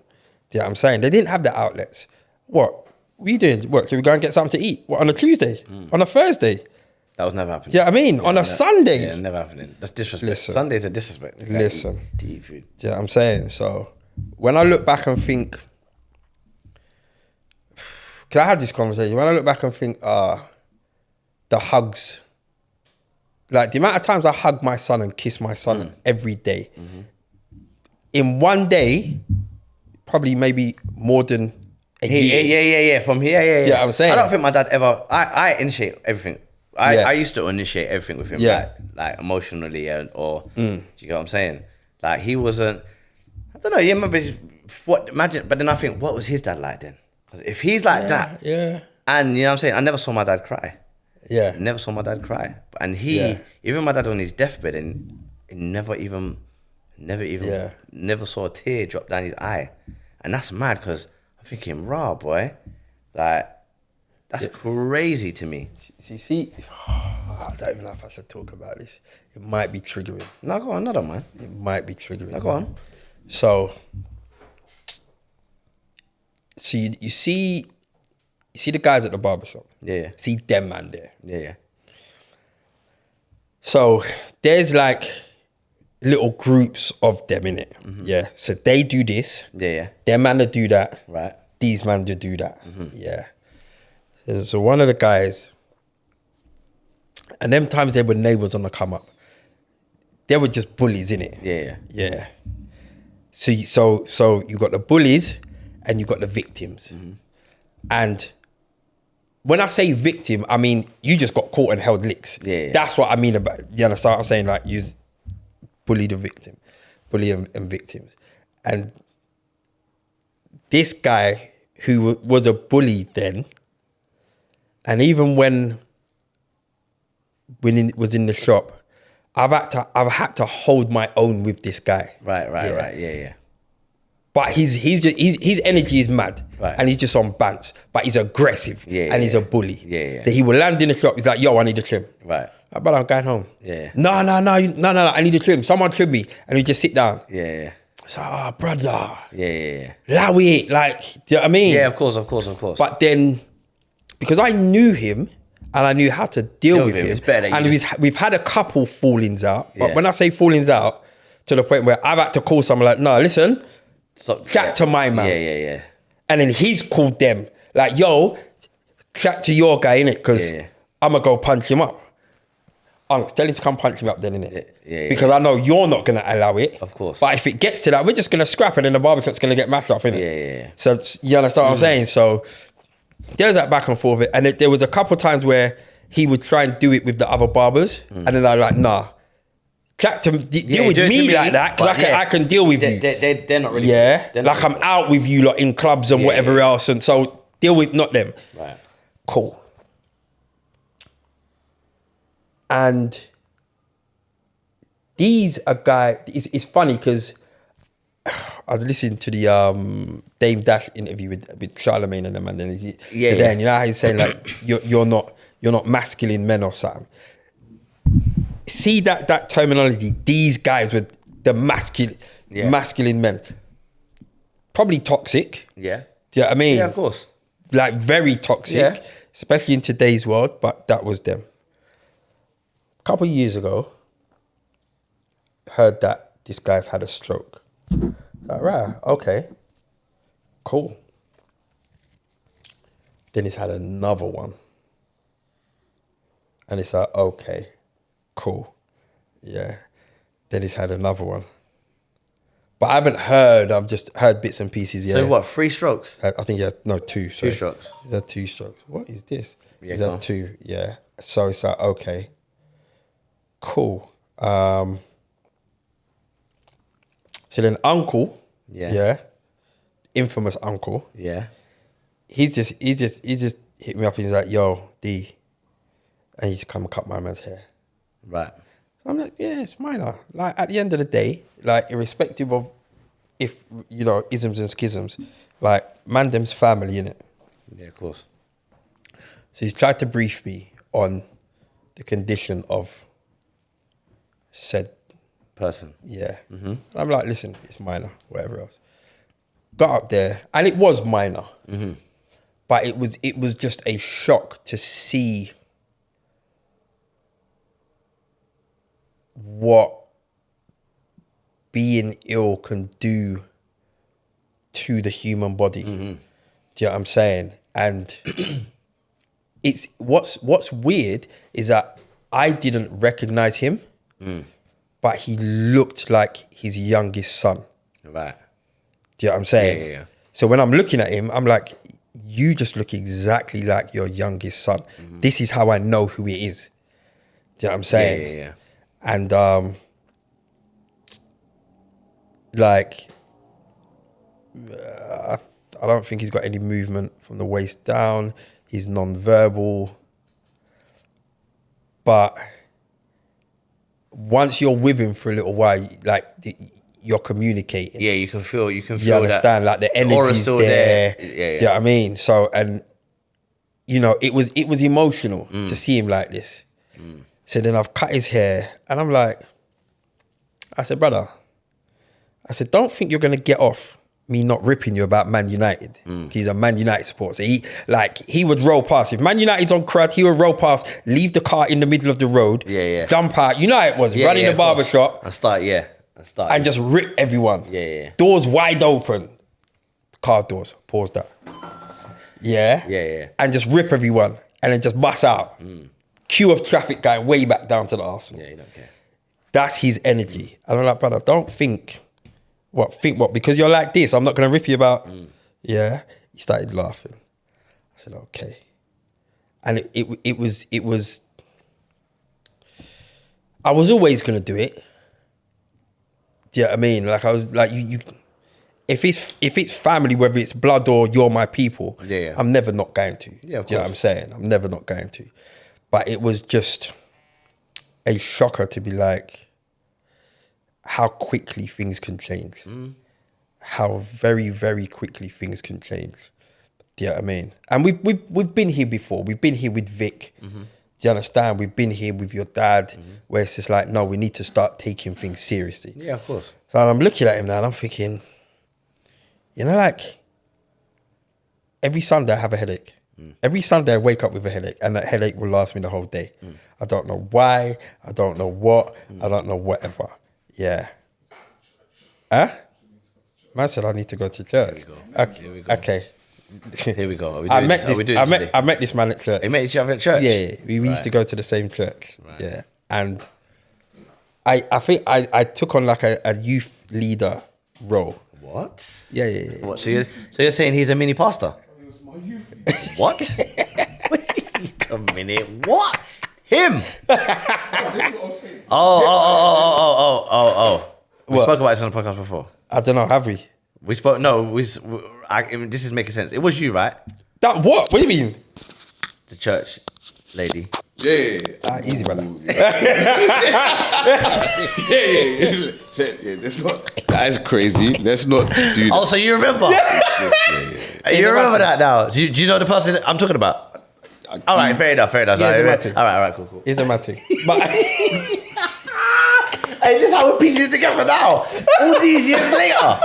Do you know what I'm saying? They didn't have the outlets. What we doing? What? So we go and get something to eat? What, on a Tuesday? On a Thursday? That was never happening. Do you know what I mean? On a Sunday? Yeah, never happening. That's disrespect. Listen. Sunday's a disrespect. Listen. To eat food. Do you know what I'm saying? So when I look back and think, because I had this conversation, when I look back and think, the hugs, like the amount of times I hug my son and kiss my son every day, in one day, probably maybe more than a year. Yeah. From here, yeah. Do you know what I'm saying? I don't think my dad ever. I initiate everything. I used to initiate everything with him, like emotionally or do you get what I'm saying? Like he wasn't. I don't know. You remember imagine? But then I think, what was his dad like then? Because if he's like that, and you know what I'm saying, I never saw my dad cry. Yeah, never saw my dad cry. And even my dad on his deathbed, and he never saw a tear drop down his eye, and that's mad because I'm thinking, raw boy, like that's crazy to me. You see, I don't even know if I should talk about this. It might be triggering. No, go on, another man. It might be triggering. No, go on. So you see the guys at the barbershop. Yeah. See them man there. Yeah. So there's like little groups of them in it. Yeah. So they do this. Yeah. Them man to do that. Right. These man to do that. Yeah. So one of the guys, and them times they were neighbours on the come up. They were just bullies, innit? Yeah. So you got the bullies and you got the victims. And when I say victim, I mean you just got caught and held licks. Yeah. That's what I mean about, you understand what I'm saying? Like you bully the victim, bully and victims. And this guy who was a bully then, and even when he was in the shop, I've had to hold my own with this guy. Right. Yeah. But his energy is mad, and he's just on bants. But he's aggressive, and he's a bully. Yeah. So he will land in the shop. He's like, "Yo, I need a trim." Right. Like, "But I'm going home." Yeah. No. I need a trim. Someone trim me, and we just sit down. Yeah. It's like, "Oh, brother." Yeah. Allow it. Like, do you know what I mean? Yeah, of course. But then, because I knew him and I knew how to deal with him, it's better that and we've had a couple fallings out. But Yeah. when I say fallings out, to the point where I've had to call someone like, "No, listen, chat to my man." Yeah. And then he's called them like, "Yo, chat to your guy, innit? Because I'm gonna go punch him up. Tell him to come punch him up then, innit? Yeah. Because I know you're not gonna allow it. Of course. But if it gets to that, we're just gonna scrap and then the barbershop's gonna get mashed up, innit? Yeah. So you understand what I'm saying? So there's that back and forth. And there was a couple times where he would try and do it with the other barbers, and then I'm like, "Nah, chat to deal with me like that, because I can deal with you." They're not really. Yeah, They're not like I'm out with you lot in clubs and whatever else, and so deal with not them. Right. Cool. And these a guy. It's funny because I was listening to the Dame Dash interview with Charlemagne and them, and then then you know how he's saying like you're not masculine men or something. See that terminology. These guys were the masculine men. probably toxic. Yeah. Do you know what I mean? Yeah, of course. Like very toxic, Yeah. especially in today's world, but that was them. A couple of years ago, heard that this guy's had a stroke. Like, right, okay, cool. Then he's had another one. And it's like, okay, cool. Yeah. Then he's had another one. But I haven't heard, I've just heard bits and pieces, yeah. So what, 3 strokes? I think he had, no, 2. Sorry. 2 strokes. He's had 2 strokes. What is this? Yeah, He's go had on. 2, yeah. So it's like, okay, cool. So then uncle, Yeah. infamous uncle, Yeah. he just hit me up and he's like, yo, D, I need to come and cut my man's hair. Right. I'm like, yeah, it's minor. Like, at the end of the day, like, irrespective of if, you know, isms and schisms, like, man, them's family, innit? Yeah, of course. So he's tried to brief me on the condition of said, Person. yeah. I'm like, listen, it's minor, whatever else. Got up there, and it was minor. But it was just a shock to see what being ill can do to the human body. Do you know what I'm saying? And it's what's weird is that I didn't recognize him, but he looked like his youngest son. Right. Do you know what I'm saying? Yeah. So when I'm looking at him, I'm like, you just look exactly like your youngest son. This is how I know who he is. Do you know what I'm saying? Yeah. And like, I don't think he's got any movement from the waist down. He's non-verbal. But once you're with him for a little while, like, you're communicating. Yeah, you can feel You that. understand, like, the the aura's energy's still there. there. Yeah. Do you know what I mean? So, and you know, it was emotional to see him like this. So then I've cut his hair, and I'm like, I said, brother, I said, don't think you're gonna get off me not ripping you about Man United. He's a Man United supporter. So he would roll past. If Man United's on crud, he would roll past, leave the car in the middle of the road, jump out. You know how it was, run in the barber shop, and just rip everyone. Yeah. Doors wide open. Car doors. Pause that. Yeah. And just rip everyone. And then just bust out. Queue of traffic going way back down to the Arsenal. Yeah, you don't care. That's his energy. And I'm like, brother, don't think what? Because you're like this, I'm not going to rip you about. Yeah. He started laughing. I said, okay. And it was, I was always going to do it. Do you know what I mean? Like, I was like, you if it's family, whether it's blood or you're my people, I'm never not going to. Yeah, of Do you know what I'm saying? I'm never not going to. But it was just a shocker to be like, how quickly things can change. How very, very quickly things can change. Do you know what I mean? And we've been here before. We've been here with Vic. Do you understand? We've been here with your dad, where it's just like, no, we need to start taking things seriously. Yeah, of course. So I'm looking at him now and I'm thinking, you know, like, every Sunday I have a headache. Every Sunday I wake up with a headache, and that headache will last me the whole day. I don't know why. I don't know what. I don't know whatever. Yeah. Huh? Man said I need to go to church. Here we go. Okay. Here we go. Okay. Here we go. I met this man at church. You met each other at church? Yeah. We used to go to the same church. Right. Yeah. And I think I took on like a youth leader role. What? Yeah. What? So you're saying he's a mini pastor? What? Wait a minute. What? Him? Oh. We What? spoke about this on the podcast before. I don't know, have we? We spoke. No, I mean, this is making sense. It was you, right? That what? What do you mean? The church lady. Yeah. Easy, brother. Let's not. That is crazy. Let's not do that. Oh, so you remember? You remember that now? Do you know the person I'm talking about? All right, fair enough. Yeah, it's a matter. All right, cool. It's a matter. But Hey, this is how we're piecing it together now. All these years later.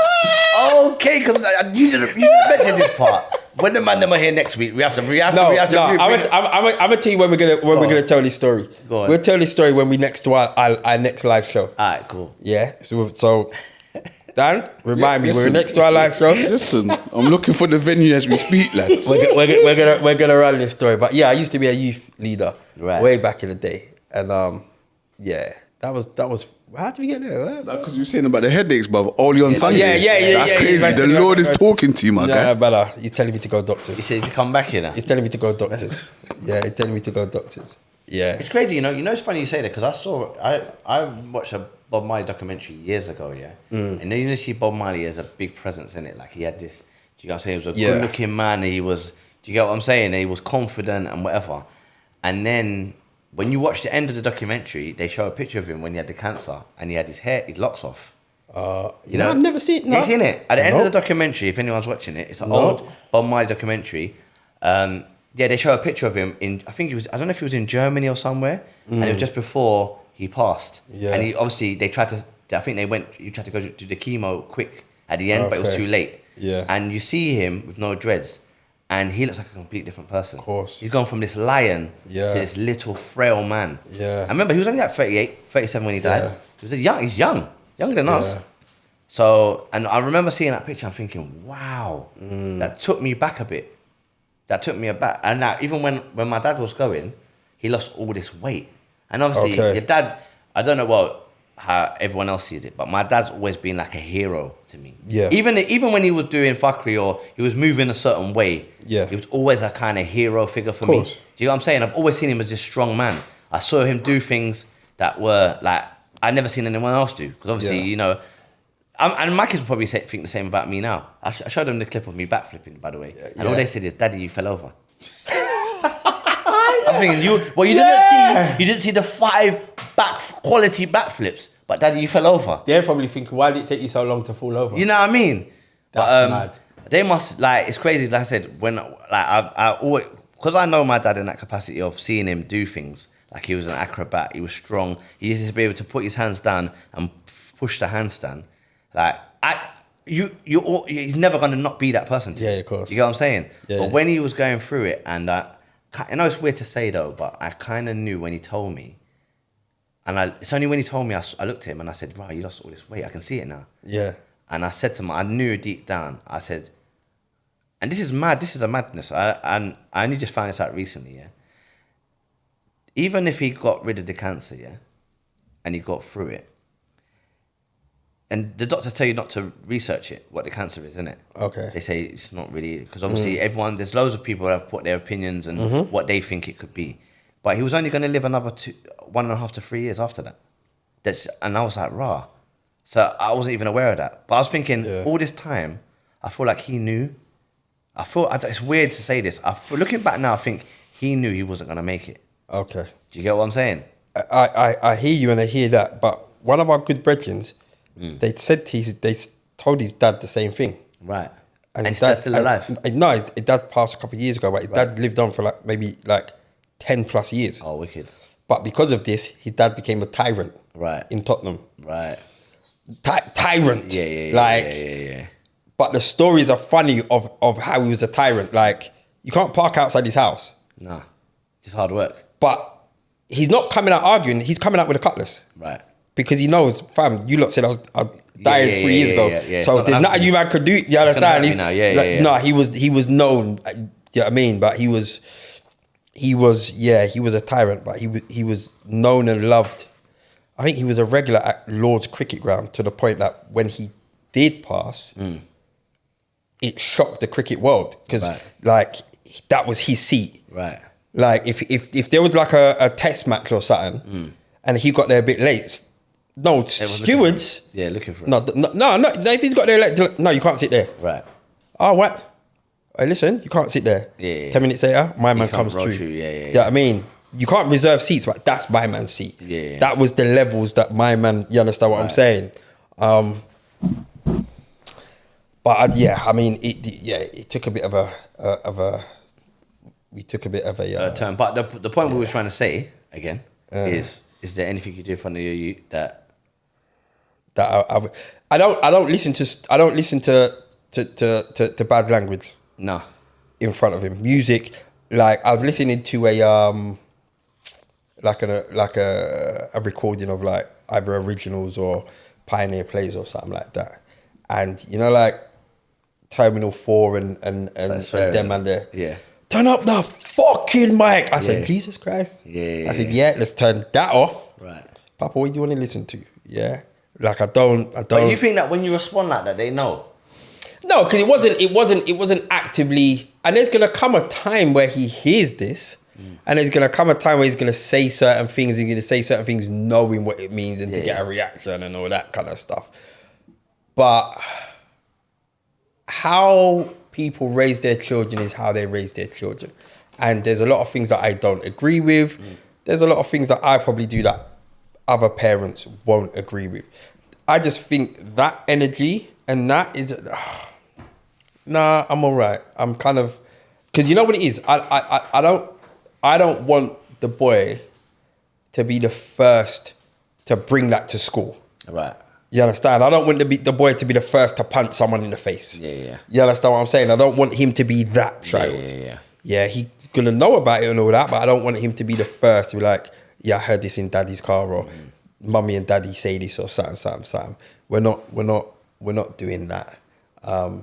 Okay, because you didn't mention this part. When the man them are here next week, we have to. I'm gonna tell you when we're gonna tell this story. Go on. We'll tell this story when we next to our next live show. All right, cool. Yeah. So Dan, remind me, listen. we're next to our live show. Listen, I'm looking for the venue as we speak, lads. We're gonna run this story. But yeah, I used to be a youth leader way back in the day, and yeah, that was. How did we get there? Because you were saying about the headaches, bruv, only on Sunday. Yeah. That's crazy. The Lord is talking to you, my guy. Nah, brother, you're telling me to go You doctors. said to come back here now. You're telling me to go doctors. Yeah, you're telling me to go doctors. Yeah. It's crazy, you know. It's funny you say that because I watched a Bob Marley documentary years ago, yeah. And then you see Bob Marley as a big presence in it. Like he had this. Do you know what I'm saying? He was a good-looking man. He was. Do you get what I'm saying? He was confident and whatever. And then when you watch the end of the documentary, they show a picture of him when he had the cancer and he had his locks off. You know, I've never seen. No. You've seen it at the end of the documentary. If anyone's watching it, it's an old Bob Marley documentary. Yeah, they show a picture of him in. I think it was. I don't know if he was in Germany or somewhere, and it was just before he passed. Yeah. And he obviously they tried to. I think they went. You tried to go to the chemo quick at the end, but it was too late. Yeah. And you see him with no dreads, and he looks like a complete different person. Of course. He's gone from this lion to this little frail man. Yeah. I remember he was only like 38, 37 when he died. Yeah. He's young, younger than us. Yeah. So, and I remember seeing that picture, I'm thinking, wow, that took me back a bit. That took me aback. And now, even when my dad was going, he lost all this weight. And obviously, your dad, I don't know how everyone else sees it, but my dad's always been like a hero to me. Yeah. Even when he was doing fuckery or he was moving a certain way, Yeah. he was always a kind of hero figure for me. Do you know what I'm saying? I've always seen him as this strong man. I saw him do things that were like, I'd never seen anyone else do. Because obviously, you know, and my kids will probably think the same about me now. I showed them the clip of me backflipping, by the way. And all they said is, Daddy, you fell over. I'm thinking, you didn't see the 5 quality backflips, but Daddy, you fell over. They're probably thinking, why did it take you so long to fall over? You know what I mean? That's mad. They must, like, it's crazy, like I said, when, like, I always, because I know my dad in that capacity of seeing him do things, like he was an acrobat, he was strong, he used to be able to put his hands down and push the handstand. Like, he's never going to not be that person to you. Yeah, of course. You get what I'm saying? Yeah. But when he was going through it, and I know it's weird to say though, but I kind of knew when he told me, and it's only when he told me, I looked at him and I said, right, you lost all this weight, I can see it now. Yeah. And I said to him, I knew deep down, I said, and this is mad, this is a madness, and I only just found this out recently, yeah? Even if he got rid of the cancer, yeah, and he got through it, and the doctors tell you not to research it, what the cancer is, isn't it? Okay. They say it's not really, because obviously there's loads of people that have put their opinions and what they think it could be. But he was only going to live another 1.5 to 3 years after that. And I was like, rah. So I wasn't even aware of that. But I was thinking, all this time, I feel like he knew. It's weird to say this. Looking back now, I think he knew he wasn't going to make it. Okay. Do you get what I'm saying? I hear you and I hear that, but one of our good brethren, they told his dad the same thing. Right. And his his dad dad's still alive? No, his dad passed a couple of years ago, but his dad lived on for maybe 10 plus years. Oh, wicked. But because of this, his dad became a tyrant. Right. In Tottenham. Right. Tyrant. Yeah. But the stories are funny of how he was a tyrant. Like, you can't park outside his house. Nah. Just hard work. But he's not coming out arguing, he's coming out with a cutlass. Right. Because he knows, fam, you lot said I died 3 years ago. Yeah. So there's nothing you man could do. You understand? No, he was known. You know what I mean? But he was a tyrant, but he was known and loved. I think he was a regular at Lord's cricket ground to the point that when he did pass, it shocked the cricket world because that was his seat. Right. Like if there was like a test match or something, and he got there a bit late, stewards. Looking for him. No. If he's got there late, no, you can't sit there. Right. Oh, what? Hey, listen, you can't sit there. Yeah. 10 minutes later, my man comes through. Yeah. You know what I mean? You can't reserve seats, but that's my man's seat. Yeah. That was the levels that my man. You understand what I'm saying? But I mean, it took a bit of a. We took a bit of a turn. But the point we were trying to say again is there anything you do in front of you that that I don't listen to bad language No. in front of him. Music, like I was listening to a recording of like either originals or Pioneer plays or something like that, and you know, like Terminal 4 and them and the Yeah. turn up the fucking mic. I said, Jesus Christ. Yeah. I said, let's turn that off. Right. Papa, what do you want to listen to? Yeah. Like I don't. But you think that when you respond like that, they know? No, because it wasn't actively. And there's gonna come a time where he hears this, and there's gonna come a time where he's gonna say certain things. He's gonna say certain things, knowing what it means, and to get a reaction and all that kind of stuff. But how people raise their children is how they raise their children, and there's a lot of things that I don't agree with. There's a lot of things that I probably do that other parents won't agree with. I just think that energy and that is, nah, I'm all right. I'm kind of, because you know what it is. I don't want the boy to be the first to bring that to school. Right. You understand? I don't want the boy to be the first to punch someone in the face. Yeah. You understand what I'm saying? I don't want him to be that child. Yeah, he's gonna know about it and all that, but I don't want him to be the first to be like, yeah, I heard this in daddy's car, or mummy and daddy say this, or something. We're not doing that. But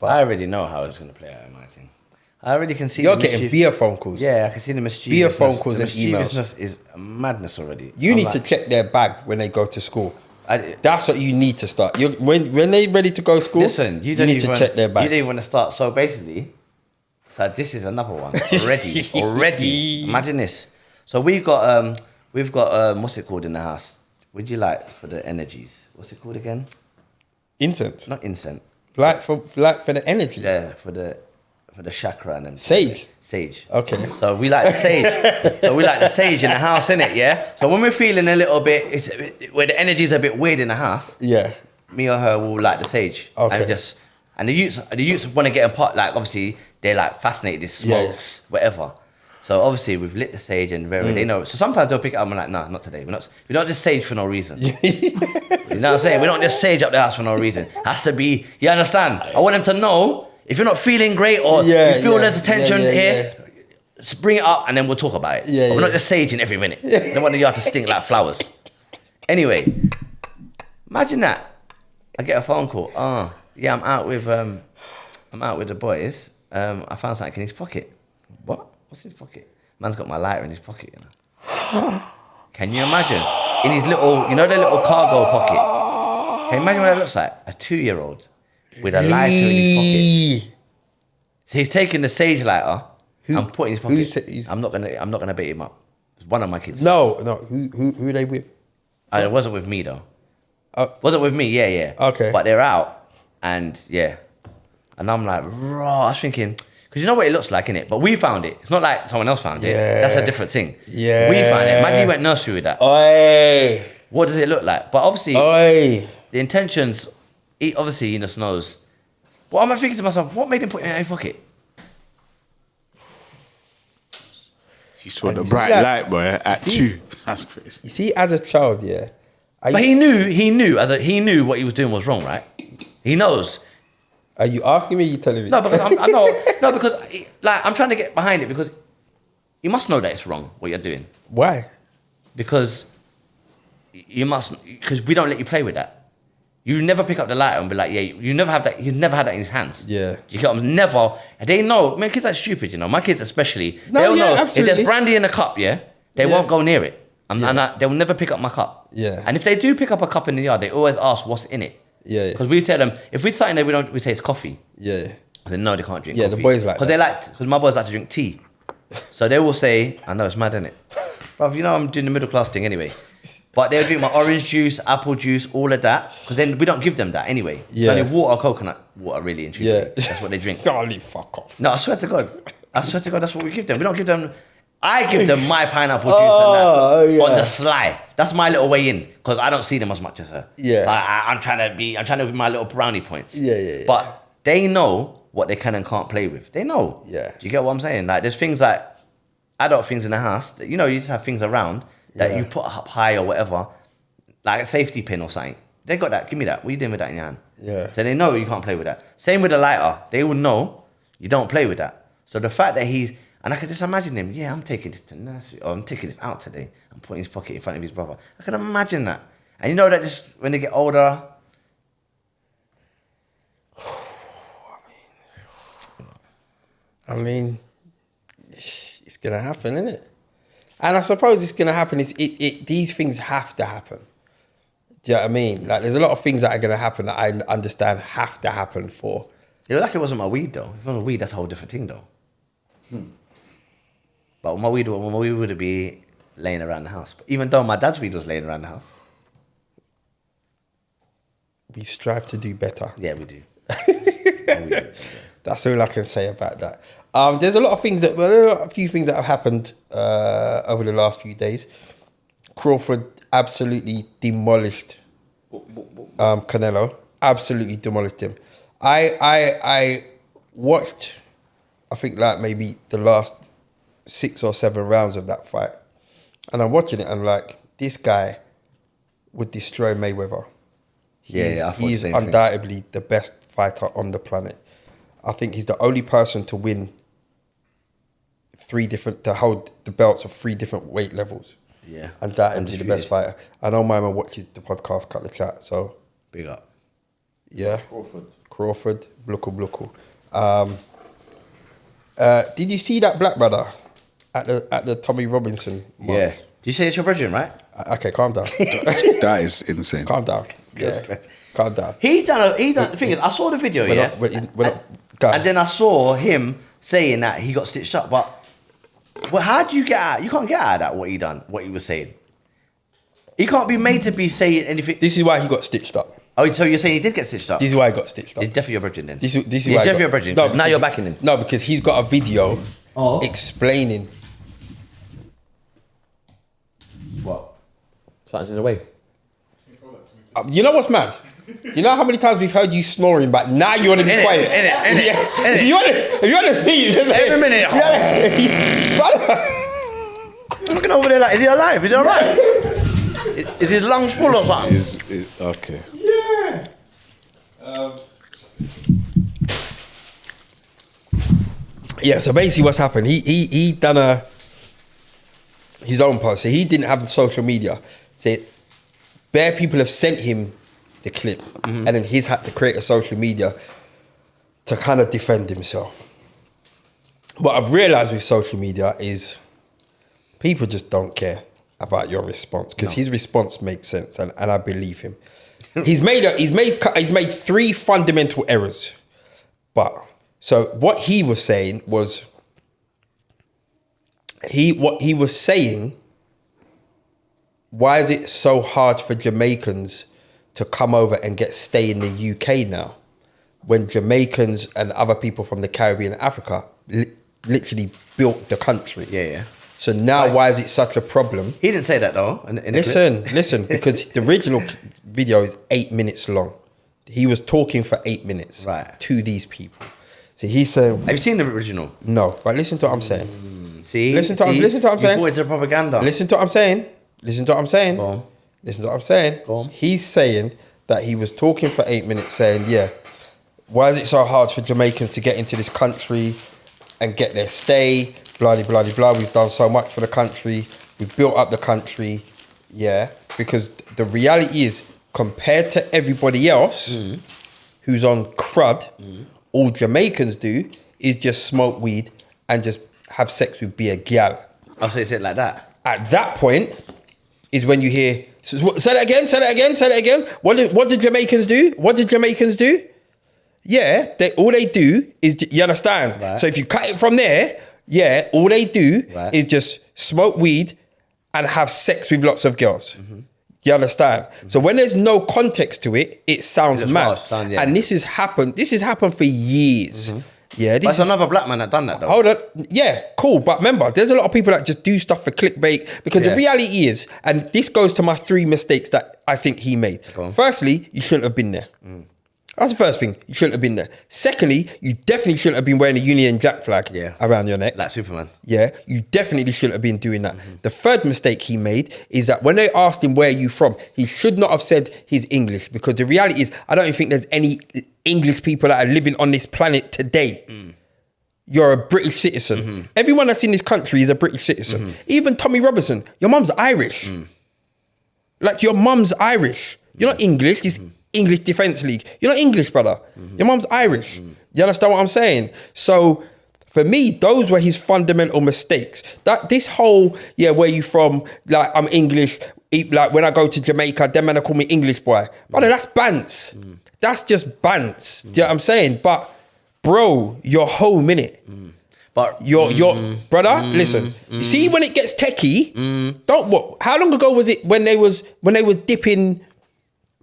I already know how it's going to play out in my thing. I already can see you're getting beer phone calls. Yeah, I can see the mischievousness. Beer phone calls the and emails. mischievousness is madness already. You need to check their bag when they go to school. That's what you need to start. When they're ready to go to school, listen, you need to check their bag. You didn't want to start. So basically, this is another one already. Imagine this. So we've got what's it called in the house? Would you like for the energies? What's it called again? Incense. Not incense. Like for the energy. Yeah, for the chakra and them. Sage. Okay. So we like the sage. So we like the sage in the house, innit? Yeah. So when we're feeling a little bit, where the energy's a bit weird in the house. Yeah. Me or her will light the sage. Okay. And the youths want to get in part. Like obviously they're like fascinated. This smokes, whatever. So obviously we've lit the sage and they know. So sometimes they'll pick it up and I'm like, nah, not today. We don't just sage for no reason. You know what I'm saying? We don't just sage up the house for no reason. Has to be. You understand? I want them to know. If you're not feeling great or you feel there's a tension here, just bring it up and then we'll talk about it. But we're not just saging every minute. Don't want you to stink like flowers. Anyway, imagine that. I get a phone call. Yeah, I'm out with the boys. I found something in his pocket. What? What's in his pocket? Man's got my lighter in his pocket, you know. Can you imagine? In his little, the little cargo pocket. Can you imagine what that looks like? A 2-year-old. With a lighter in his pocket. So he's taking the sage lighter and putting in his pocket. I'm not gonna bait him up. It's one of my kids. No. Who are they with? It wasn't with me though. Wasn't with me, yeah. Okay. But they're out and and I'm like, raw. I was thinking, because you know what it looks like, innit? But we found it. It's not like someone else found it. That's a different thing. Yeah. We found it. Maggie went nursery with that. Oi. What does it look like? But obviously, the intentions. He obviously just knows. But I'm thinking to myself, what made him put it in his pocket? He saw the bright light, boy, at 2. That's crazy. You see, as a child, But he knew what he was doing was wrong, right? He knows. Are you asking me? Or you telling me? No, because I know. No, because like I'm trying to get behind it because you must know that it's wrong what you're doing. Why? Because because we don't let you play with that. You never pick up the lighter and be like, you never have that. He's never had that in his hands. Yeah. You get what I'm never. They know. Man, kids are stupid, My kids especially. No, They'll know absolutely. if there's brandy in a cup, they won't go near it. And they'll never pick up my cup. Yeah. And if they do pick up a cup in the yard, they always ask what's in it. Yeah. Because we tell them if we start in there, we say it's coffee. Yeah. They know they can't drink. Yeah, coffee. the boys like that. Because my boys like to drink tea. So they will say, I know it's mad, innit? But I'm doing the middle class thing anyway. But they'll drink my orange juice, apple juice, all of that. Because then we don't give them that anyway. Yeah. It's only water or coconut water, really, and truthfully. Yeah. That's what they drink. Golly, fuck off. No, I swear to God, that's what we give them. We don't give them. I give them my pineapple juice and that on the sly. That's my little way in because I don't see them as much as her. Yeah. So I'm trying to be my little brownie points. Yeah. But they know what they can and can't play with. They know. Yeah. Do you get what I'm saying? Like there's things like adult things in the house that you just have things around that you put up high or whatever. like a safety pin or something. They got that. Give me that. What are you doing with that in your hand? Yeah. So they know you can't play with that. Same with the lighter. They would know you don't play with that. So the fact that and I could just imagine him, yeah, I'm taking this to nursery, or I'm taking this out today and putting his pocket in front of his brother. I can imagine that. And you know that just when they get older, I mean, it's gonna happen, isn't it? And I suppose it's gonna happen. These things have to happen. Do you know what I mean? Like, there's a lot of things that are gonna happen that I understand have to happen for. you're lucky it wasn't my weed though. If it was weed, that's a whole different thing though. But my weed would be laying around the house. But even though my dad's weed was laying around the house. We strive to do better. Yeah, we do. Yeah, we do. That's all I can say about that. There's a few things that have happened over the last few days. Crawford absolutely demolished Canelo. Absolutely demolished him. I watched, I think, like maybe the last 6 or 7 rounds of that fight, and I'm watching it and like, this guy would destroy Mayweather. He's undoubtedly the best fighter on the planet. I think he's the only person to win to hold the belts of 3 different weight levels. Yeah. Undoubtedly the best fighter. I know my man watches the podcast, Cut the Chat, so. Big up. Yeah. Crawford, Bluckle. Did you see that black brother at the Tommy Robinson march? Yeah. Do you say it's your brethren, right? Okay, calm down. That is insane. Calm down. Yeah. Calm down. He done. The thing is, I saw the video, and then I saw him saying that he got stitched up. But how do you get out? You can't get out of that. What he was saying. He can't be made to be saying anything. This is why he got stitched up. Oh, so you're saying he did get stitched up? This is why he got stitched up. It's definitely your brethren then. This is it's why definitely your brethren. No, now you're backing him. No, because he's got a video explaining. What? Something's in the way. You know what's mad? You know how many times we've heard you snoring, but now you want to be quiet. Innit. You want to sneeze every minute. I'm looking over there like, is he alive? Is he alright? Is his lungs full or something? Okay. Yeah. Yeah. So basically, what's happened? He done his own post. So he didn't have social media. So bare people have sent him the clip, and then he's had to create a social media to kind of defend himself. What I've realised with social media is people just don't care about your response, because his response makes sense, and I believe him. He's made 3 fundamental errors. But so what he was saying was why is it so hard for Jamaicans to come over and stay in the UK now, when Jamaicans and other people from the Caribbean and Africa literally built the country? Yeah. So now, why is it such a problem? He didn't say that though. Listen, because the original video is 8 minutes long. He was talking for 8 minutes to these people. So he said, have you seen the original? No, but listen to what I'm saying. Listen to what I'm saying. You bought into propaganda. Listen to what I'm saying. Go on. Listen to what I'm saying. Go on. He's saying that he was talking for 8 minutes, saying, why is it so hard for Jamaicans to get into this country and get their stay? Blah, blah, blah, blah. We've done so much for the country. We've built up the country. Yeah. Because the reality is, compared to everybody else who's on crud, all Jamaicans do is just smoke weed and just have sex with be a gal. Oh, so is it like that? At that point is when you hear, say that again. What did Jamaicans do? Yeah, all they do is, you understand? Right. So if you cut it from there, all they do is just smoke weed and have sex with lots of girls. You understand? So when there's no context to it, it sounds mad. And this has happened for years. Yeah, That's another black man that done that though. Hold on. Yeah, cool. But remember, there's a lot of people that just do stuff for clickbait, because the reality is, and this goes to my 3 mistakes that I think he made. Firstly, you shouldn't have been there. That's the first thing. You shouldn't have been there. Secondly, you definitely shouldn't have been wearing a Union Jack flag around your neck. Like Superman. Yeah, you definitely shouldn't have been doing that. The third mistake he made is that when they asked him where are you from, he should not have said he's English, because the reality is I don't even think there's any English people that are living on this planet today. You're a British citizen. Everyone that's in this country is a British citizen. Even Tommy Robinson, your mum's Irish. Like, your mum's Irish. You're not English. This English Defence League. You're not English, brother. Your mum's Irish. You understand what I'm saying? So for me, those were his fundamental mistakes. That this whole, where you from? Like, I'm English. Like, when I go to Jamaica, them men call me English boy. Brother, that's bants. That's just bants. Do you know what I'm saying? But bro, you're home, innit? But Your brother, listen. You see, when it gets techie, don't what? How long ago was it when they was dipping,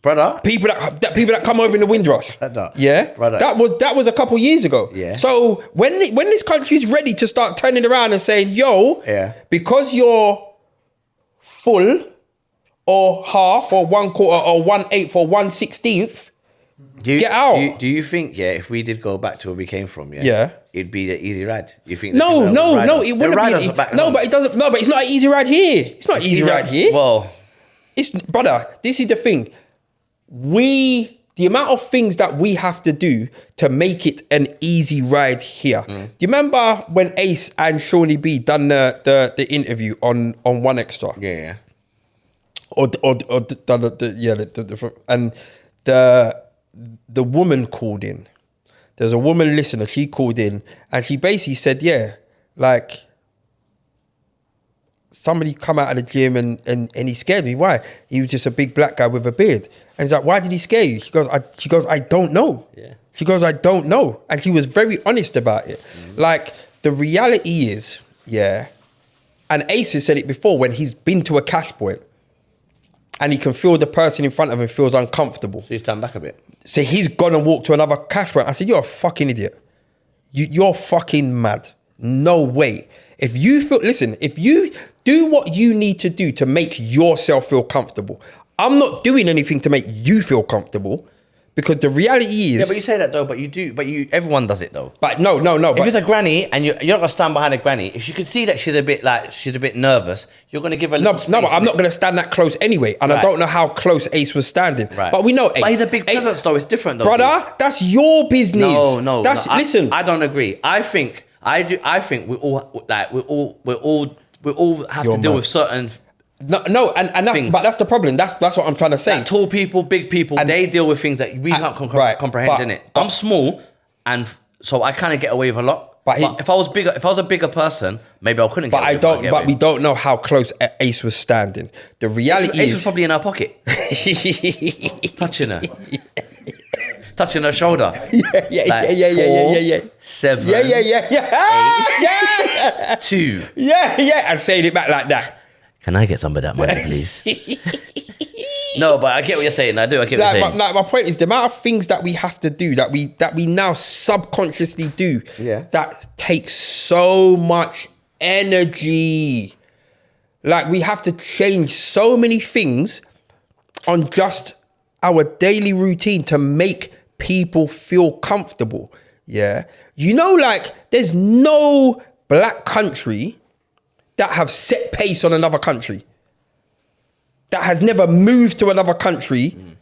brother? People that come over in the Windrush, Brother. yeah, Brother. That was a couple years ago. Yeah. So when this country's ready to start turning around and saying, yo, because you're full or half or 1/4 or 1/8 or 1/16, get out. Do you think, if we did go back to where we came from, it'd be the easy ride? You think? No, it wouldn't be. But it doesn't. No, but it's not an easy ride here. It's not an easy ride here. Well, it's, brother, this is the thing. The amount of things that we have to do to make it an easy ride here. Do you remember when Ace and Shawnee B done the interview on One Extra? Yeah. And the woman called in. There's a woman listener, she called in and she basically said, like, somebody come out of the gym and he scared me. Why? He was just a big black guy with a beard. And he's like, why did he scare you? She goes, I don't know. Yeah. She goes, I don't know. And she was very honest about it. Like, the reality is, and Ace has said it before, when he's been to a cash point and he can feel the person in front of him feels uncomfortable. So he's turned back a bit. So he's gone and walked to another cash point. I said, you're a fucking idiot. You're fucking mad. No way. If you do what you need to do to make yourself feel comfortable. I'm not doing anything to make you feel comfortable, because the reality is... Yeah, but you say that though, everyone does it though. But no. If it's a granny and you're not going to stand behind a granny, if you could see that she's a bit nervous, you're going to give her a little space. No, but I'm not going to stand that close anyway. And I don't know how close Ace was standing. Right. But we know Ace. But he's a big presence though, it's different though. Brother, that's your business. No. Listen. I don't agree. I think we all have to deal with certain... No, and that's, but that's the problem. That's what I'm trying to say. Like tall people, big people, and they deal with things that we can't comprehend, innit? I'm small, and so I kind of get away with a lot. But if I was a bigger person, maybe I couldn't. But we don't know how close Ace was standing. The reality Ace is was probably in her pocket, touching her. Touching her shoulder. Yeah. 7. Yeah. 8, 2. Yeah. And saying it back like that. Can I get some of that money, please? No, but I get what you're saying. I get what you're saying. My point is the amount of things that we have to do that we now subconsciously do. Yeah. That takes so much energy. Like, we have to change so many things on just our daily routine to make people feel comfortable. Yeah. You know, like, there's no black country that have set pace on another country, that has never moved to another country. And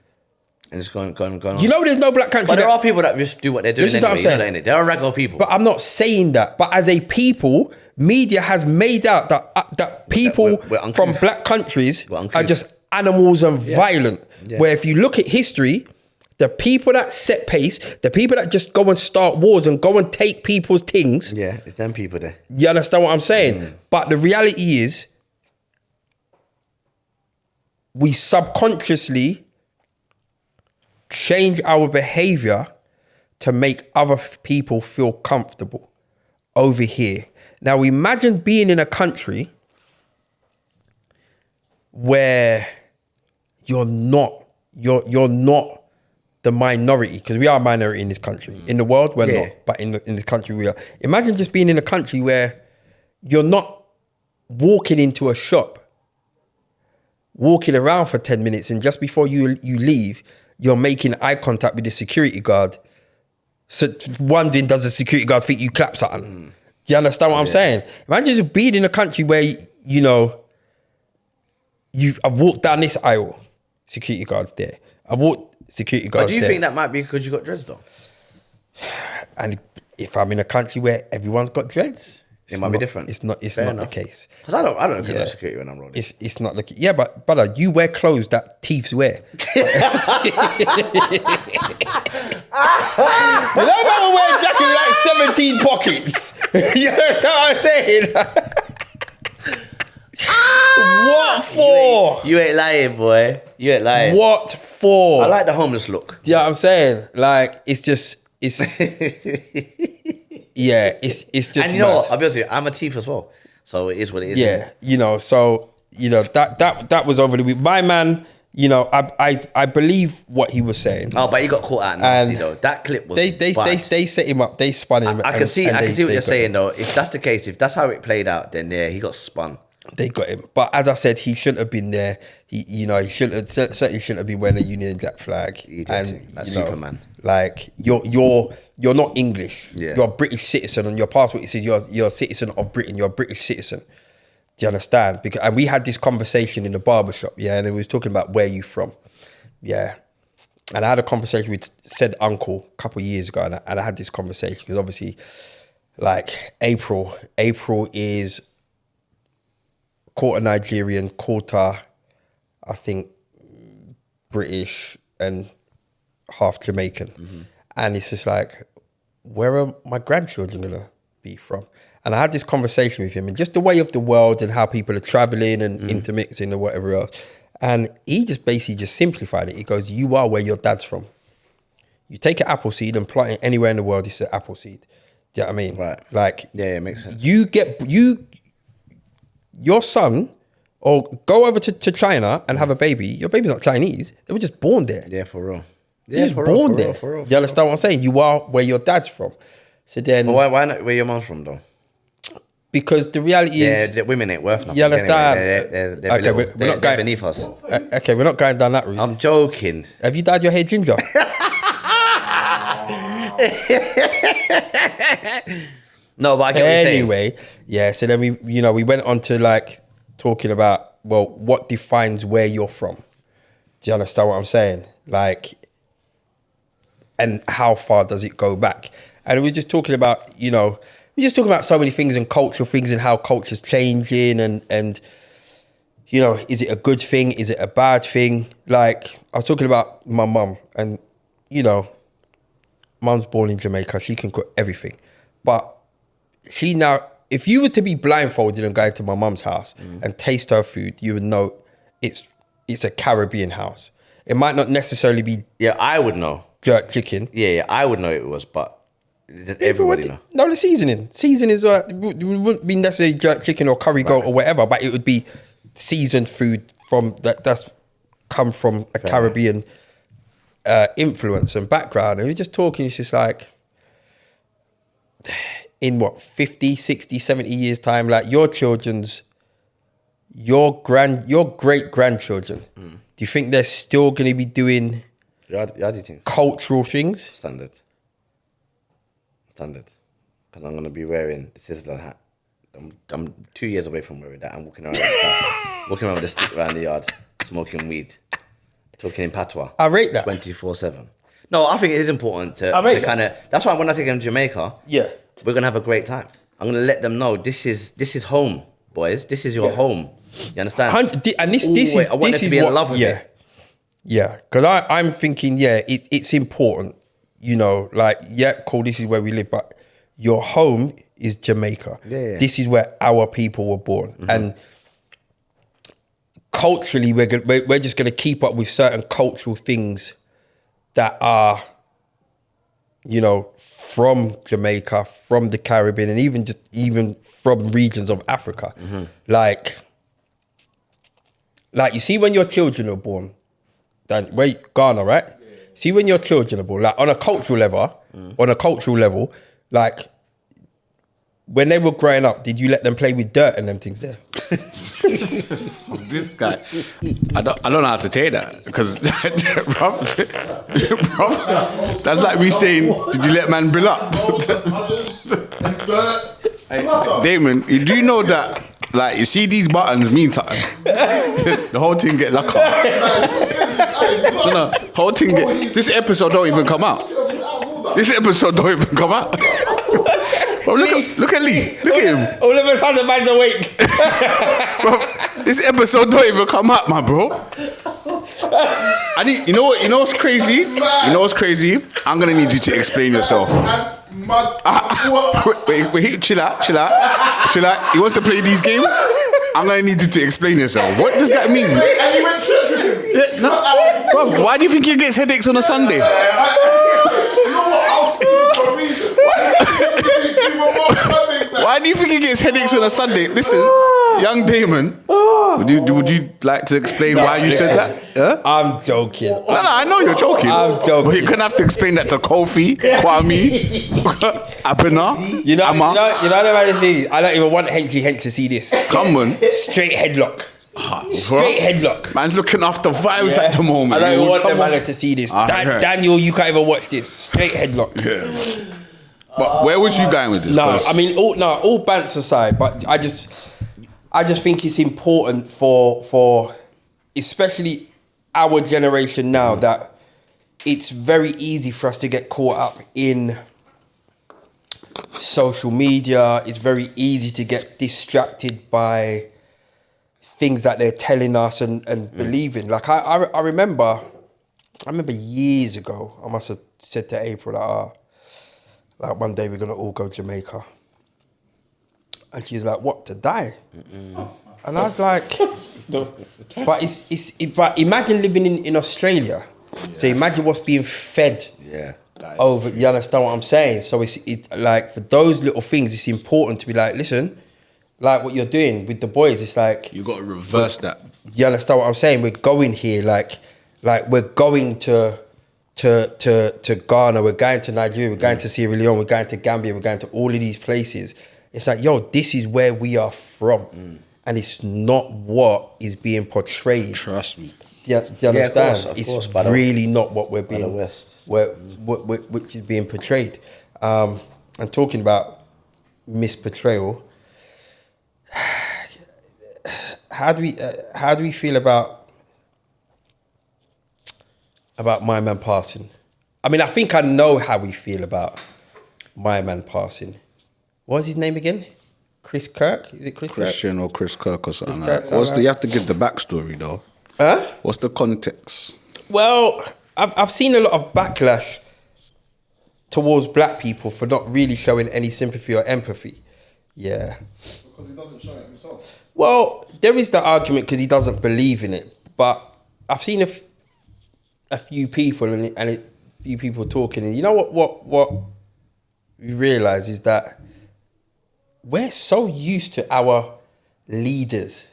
it's gone on. You know, there's no black country. But there are people that just do what they're doing anyway. You know, there are regular people. But I'm not saying that. But as a people, media has made out that people from black countries are just animals and violent. Yeah. Where if you look at history, the people that set pace, the people that just go and start wars and go and take people's things. Yeah, it's them people there. You understand what I'm saying? But the reality is, we subconsciously change our behavior to make other people feel comfortable over here. Now, imagine being in a country where you're not the minority, because we are a minority in this country. In the world, we're not, but in this country, we are. Imagine just being in a country where you're not walking into a shop, walking around for 10 minutes, and just before you leave, you're making eye contact with the security guard. So wondering, does the security guard think you clap something? Do you understand what I'm saying? Imagine just being in a country where, you know, I've walked down this aisle, security guards there. I've walked, security guards there. But do you think that might be because you got dreads though? And if I'm in a country where everyone's got dreads, It might be different. It's not the case. Because I don't look at no security when I'm rolling. It's not the case. Yeah, but brother, you wear clothes that thieves wear. You know if I wear a jacket with like 17 pockets. You know what I'm saying? What for? You ain't lying, boy. You ain't lying. What for? I like the homeless look. Yeah, I'm saying, like, it's yeah, it's just. And you know what? I'll be honest with you, I'm a thief as well. So it is what it is. Yeah, you know, so you know that was over the week. My man, you know, I believe what he was saying. Oh, but he got caught out nasty though. That clip was they set him up, they spun him. I can see what you're saying though. If that's the case, if that's how it played out, then yeah, he got spun. They got him, but as I said, he shouldn't have been there. He certainly shouldn't have been wearing a Union Jack flag. That's Superman. Like you're not English. Yeah. You're a British citizen. On your passport it says you're a citizen of Britain. You're a British citizen. Do you understand? And we had this conversation in the barbershop, yeah, and we was talking about where you from, yeah. And I had a conversation with said uncle a couple of years ago, and I had this conversation because obviously, like April is quarter Nigerian, quarter, I think, British and half Jamaican. Mm-hmm. And it's just like, where are my grandchildren gonna be from? And I had this conversation with him and just the way of the world and how people are traveling and intermixing and whatever else. And he just basically just simplified it. He goes, you are where your dad's from. You take an apple seed and plant it anywhere in the world, it's an apple seed. Do you know what I mean? Right. Like, yeah, it makes sense. Your son, or go over to China and have a baby. Your baby's not Chinese. They were just born there. Yeah, for real. They're just born there. You understand what I'm saying? You are where your dad's from. So then, but why not where your mom's from though? Because the reality is, the women ain't worth nothing. You understand? Anyway. They're okay, we're not going beneath us. Okay, we're not going down that route. I'm joking. Have you dyed your hair ginger? No, but I get what you're saying. Anyway, yeah. So then we went on to like talking about, well, what defines where you're from? Do you understand what I'm saying? Like, and how far does it go back? And we're just talking about, we're just talking about so many things and cultural things and how culture's changing and is it a good thing? Is it a bad thing? Like, I was talking about my mum and, mum's born in Jamaica. She can cook everything. But she now, if you were to be blindfolded and go into my mum's house and taste her food, you would know it's a Caribbean house. It might not necessarily be... Yeah, I would know. Jerk chicken. Yeah, I would know it was, but everybody know. No, the seasoning. Seasoning is it wouldn't be necessarily jerk chicken or curry goat or whatever, but it would be seasoned food from that's come from a Caribbean influence and background. And we're just talking, it's just like, in 50, 60, 70 years time, like your great grandchildren, do you think they're still going to be doing cultural things? Standard. Because I'm going to be wearing the Sizzler hat. I'm 2 years away from wearing that. I'm walking around with a stick around the yard, smoking weed, talking in patois. I rate that. 24/7. No, I think it is important to kind of... That's why when I take them to Jamaica, we're going to have a great time. I'm going to let them know this is home, boys. This is your home. You understand? And this is I want them to be in love with it. Yeah, because I'm thinking, it's important, cool, this is where we live, but your home is Jamaica. Yeah. This is where our people were born. Mm-hmm. And culturally, we're just going to keep up with certain cultural things that are, from Jamaica, from the Caribbean, and even from regions of Africa. Mm-hmm. Like you see when your children are born, Ghana, right? Yeah. See when your children are born, like on a cultural level, like when they were growing up, did you let them play with dirt and them things there? This guy, I don't know how to take that because, bruv, that's like me saying, did you let man build up? Damon, you do know that, like, you see these buttons mean something. The whole thing get luck off. No, whole thing get. This episode don't even come out. This episode don't even come out. Bro, look at Lee. Look at him. All of a sudden, the man's awake. Bro, this episode don't even come out, my bro. I need. You know what? You know what's crazy? You know what's crazy? I'm gonna need you to explain yourself. Wait, chill out. He wants to play these games. I'm gonna need you to explain yourself. What does that mean? And you went church with him. Yeah, no. Bro, why do you think he gets headaches on a Sunday? You know what? I'll sleep for a reason. Why do you think he gets headaches on a Sunday? Listen, young Damon, would you like to explain why you said that? Huh? I'm joking. No, I know you're joking. I'm joking. But you're gonna have to explain that to Kofi, Kwame, Abena, You know, Amma. the other thing. I don't even want Hench to see this. Come on. Straight headlock. Straight headlock. Man's looking after vibes at the moment. I don't even want Come the on. man to see this. Right. Daniel, you can't even watch this. Straight headlock. Yeah. But where was you going with this? No, 'Cause- I mean, all bants aside, but I just think it's important for especially our generation now that it's very easy for us to get caught up in social media. It's very easy to get distracted by things that they're telling us and believing. Like I remember years ago, I must have said to April that like one day we're gonna all go Jamaica, and she's like, "What, to die?" And I was like, "But but imagine living in Australia. So imagine what's being fed over. You understand what I'm saying? So it's like for those little things, it's important to be like, listen, like what you're doing with the boys. It's like you got to reverse that. You understand what I'm saying? We're going here, like we're going to Ghana, we're going to Nigeria, we're going to Sierra Leone, we're going to Gambia, we're going to all of these places. It's like, yo, this is where we are from, and it's not what is being portrayed. Trust me. Do you understand? Of It's course, really not what we're being, West. which is being portrayed. And talking about misportrayal, how do we feel about my man passing? I mean, I think I know how we feel about my man passing. What was his name again? Chris Kirk? Is it Chris Christian or Chris Kirk or something Chris like Kirk, that. something You have to give the backstory though. Huh? What's the context? Well, I've seen a lot of backlash towards black people for not really showing any sympathy or empathy. Yeah. Because he doesn't show it himself. Well, there is the argument because he doesn't believe in it. But I've seen a few people and a few people talking, and you know what we realise is that we're so used to our leaders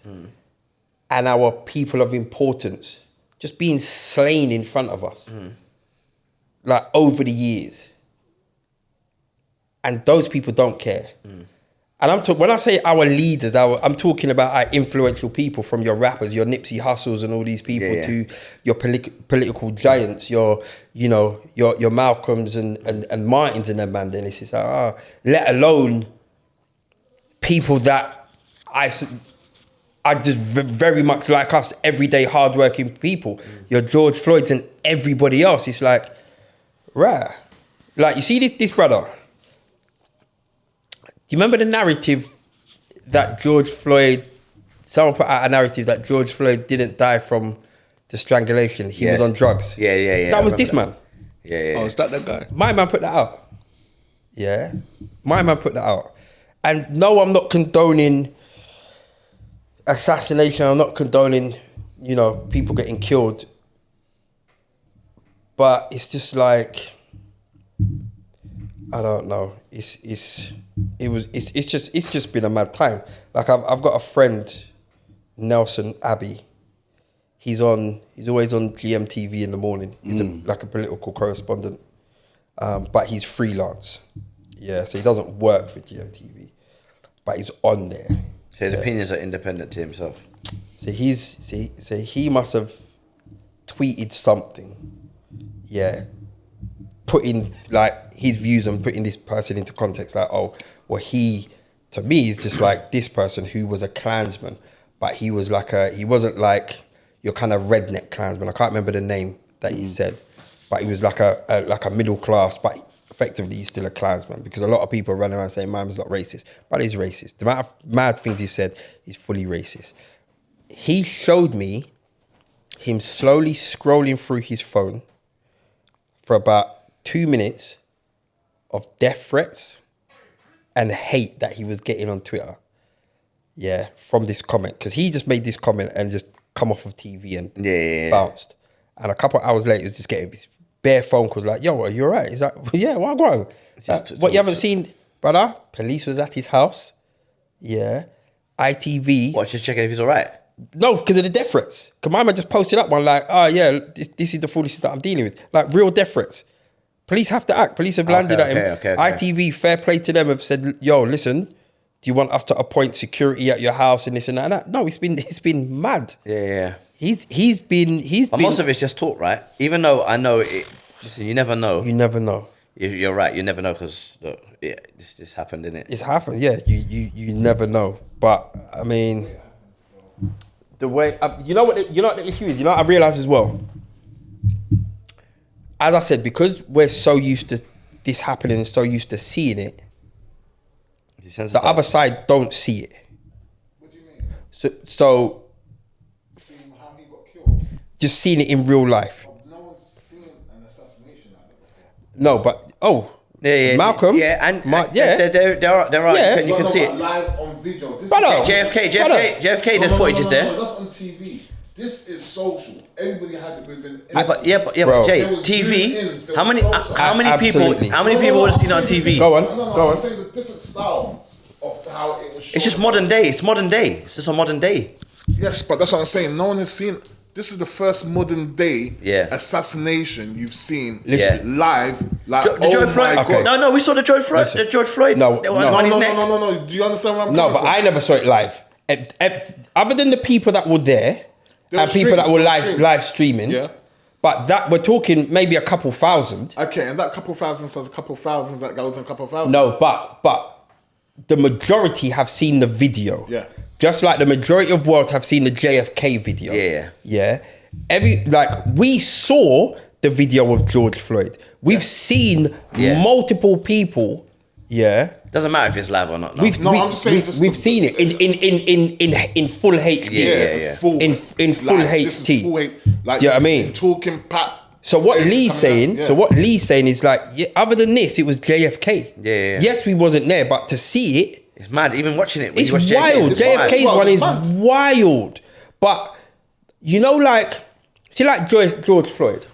and our people of importance just being slain in front of us, like over the years, and those people don't care. And when I say our leaders, I'm talking about our influential people, from your rappers, your Nipsey Hussles and all these people, to your political giants, your Malcolms and Martins and them, man. Then it's just like, let alone people that I just very much like us, everyday hardworking people. Your George Floyds and everybody else. It's like, right, like you see this brother. Do you remember the narrative that George Floyd, someone put out a narrative that George Floyd didn't die from the strangulation. He was on drugs. Yeah. That was this man. Yeah. Oh, is that the guy? My man put that out. Yeah. My man put that out. And no, I'm not condoning assassination. I'm not condoning, people getting killed. But it's just like, I don't know. It's just been a mad time. Like I've got a friend, Nelson Abbey. He's always on GMTV in the morning. He's like a political correspondent, but he's freelance. Yeah, so he doesn't work for GMTV. but he's on there. So his opinions are independent to himself. So he must have tweeted something, putting like his views and putting this person into context. Like, oh, well, he to me is just like this person who was a Klansman, but he wasn't like your kind of redneck Klansman. I can't remember the name that he said, but he was like a middle class, but effectively he's still a Klansman, because a lot of people run around saying man's not racist, but he's racist. The amount of mad things he said is fully racist. He showed me him slowly scrolling through his phone for about 2 minutes of death threats and hate that he was getting on Twitter. Yeah, from this comment. Because he just made this comment and just come off of TV and bounced. And a couple of hours later, he was just getting this bare phone calls like, yo, are you all right? He's like, yeah, what going on? What you haven't seen, brother? Police was at his house. Yeah. ITV. What, just checking if he's all right? No, because of the death threats. Because my man just posted up one like, oh yeah, this is the foolishness that I'm dealing with. Like real death threats. Police have to act. Police have landed at him. Okay. ITV, fair play to them, have said, yo, listen, do you want us to appoint security at your house and this and that and that? No, it's been mad. Yeah. He's been. But most of it's just talk, right? Even though I know it, listen, you never know. You never know. You're right. You never know, because this happened, innit? It's happened. Yeah, you never know. But I mean, the way you know what the issue is. You know what I realized as well. As I said, because we're so used to this happening and so used to seeing it, the other side don't see it. What do you mean? So Seeing how he got killed. just seeing it in real life. No one's seen an assassination like that before. No, but Malcolm. Yeah, and Yeah. there are. Yeah. You can see it. Live on video. This Brother. JFK. There's footage is there. No, that's on TV. This is social. Everybody had it within. But Bro. Jay, There was TV. zoom-ins, there How many was close-ups. people? How many people would have seen it on TV? Go on. No, I'm saying the different style of how it was shown. It's just modern day. It's modern day. It's just a modern day. Yes, but that's what I'm saying. No one has seen. This is the first modern day assassination you've seen live. Like, The George Floyd. Okay. No, we saw the George Floyd. The George Floyd. No. on his neck. No. Do you understand what I'm No, coming but from? I never saw it live. Other than the people that were there and was people that were streams. live streaming. Yeah. But that we're talking maybe a couple thousand. Okay, and that couple thousand says a couple thousands that goes on a couple thousand. No, but the majority have seen the video. Yeah. Just like the majority of world have seen the JFK video. Yeah. We saw the video of George Floyd. We've seen multiple people. Yeah. Doesn't matter if it's live or not. No. We've seen it in full HD. Yeah. In full HD. Full, Do you know what I mean? Talking pat. So what Lee's saying? Yeah. So what Lee's saying is like, other than this, it was JFK. Yeah. Yes, we wasn't there, but to see it, It's mad. Even watching it. When it's you watch wild. JFK's one is mad. wild. But you know, like, see, like George Floyd.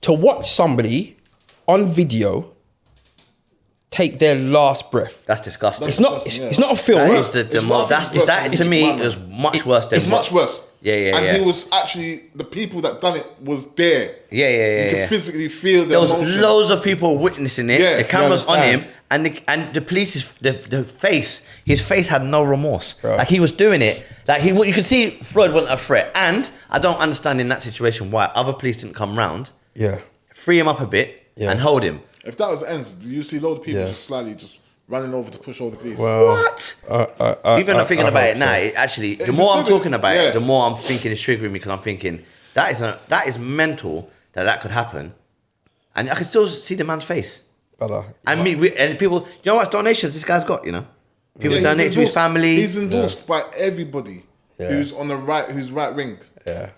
To watch somebody on video take their last breath. That's disgusting. It's not. It's not a film. That is to me is much worse than. It's much worse. Yeah. And he was actually, the people that done it was there. Yeah. You could physically feel the There was emotion. loads of people witnessing it. Yeah, The cameras you on him, understand. and the police's face. His face had no remorse. Bro. Like he was doing it. Like you could see Floyd wasn't a threat. And I don't understand in that situation why other police didn't come round, Yeah. free him up a bit, and hold him. If that was the ends, you see a lot of people just slightly just running over to push all the police. What? Even thinking about it now, so. it actually, the It more I'm just talking about yeah. it, the more I'm thinking it's triggering me, because I'm thinking that is mental that could happen, and I can still see the man's face. Brother. And and people, you know what donations this guy's got, you know? People He's donate to his endorsed- family. He's endorsed by everybody Yeah. who's on the right, who's right wing. Yeah.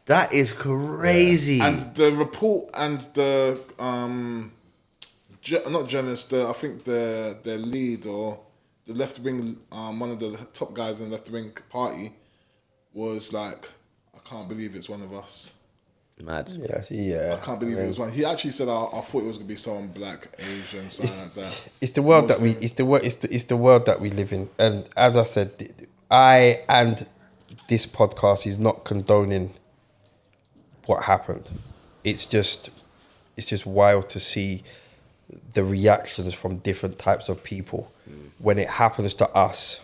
That is crazy. And the report and the not journalist, I think the lead or the left wing, one of the top guys in the left wing party was like, I can't believe it's one of us. Mad. Yeah. See. Yeah. I can't believe it was one. He actually said, I thought it was gonna be someone black, Asian, something like that. It's the world that we. It's the world that we live in, and as I said, I and this podcast is not condoning what happened. It's just wild to see the reactions from different types of people. When it happens to us,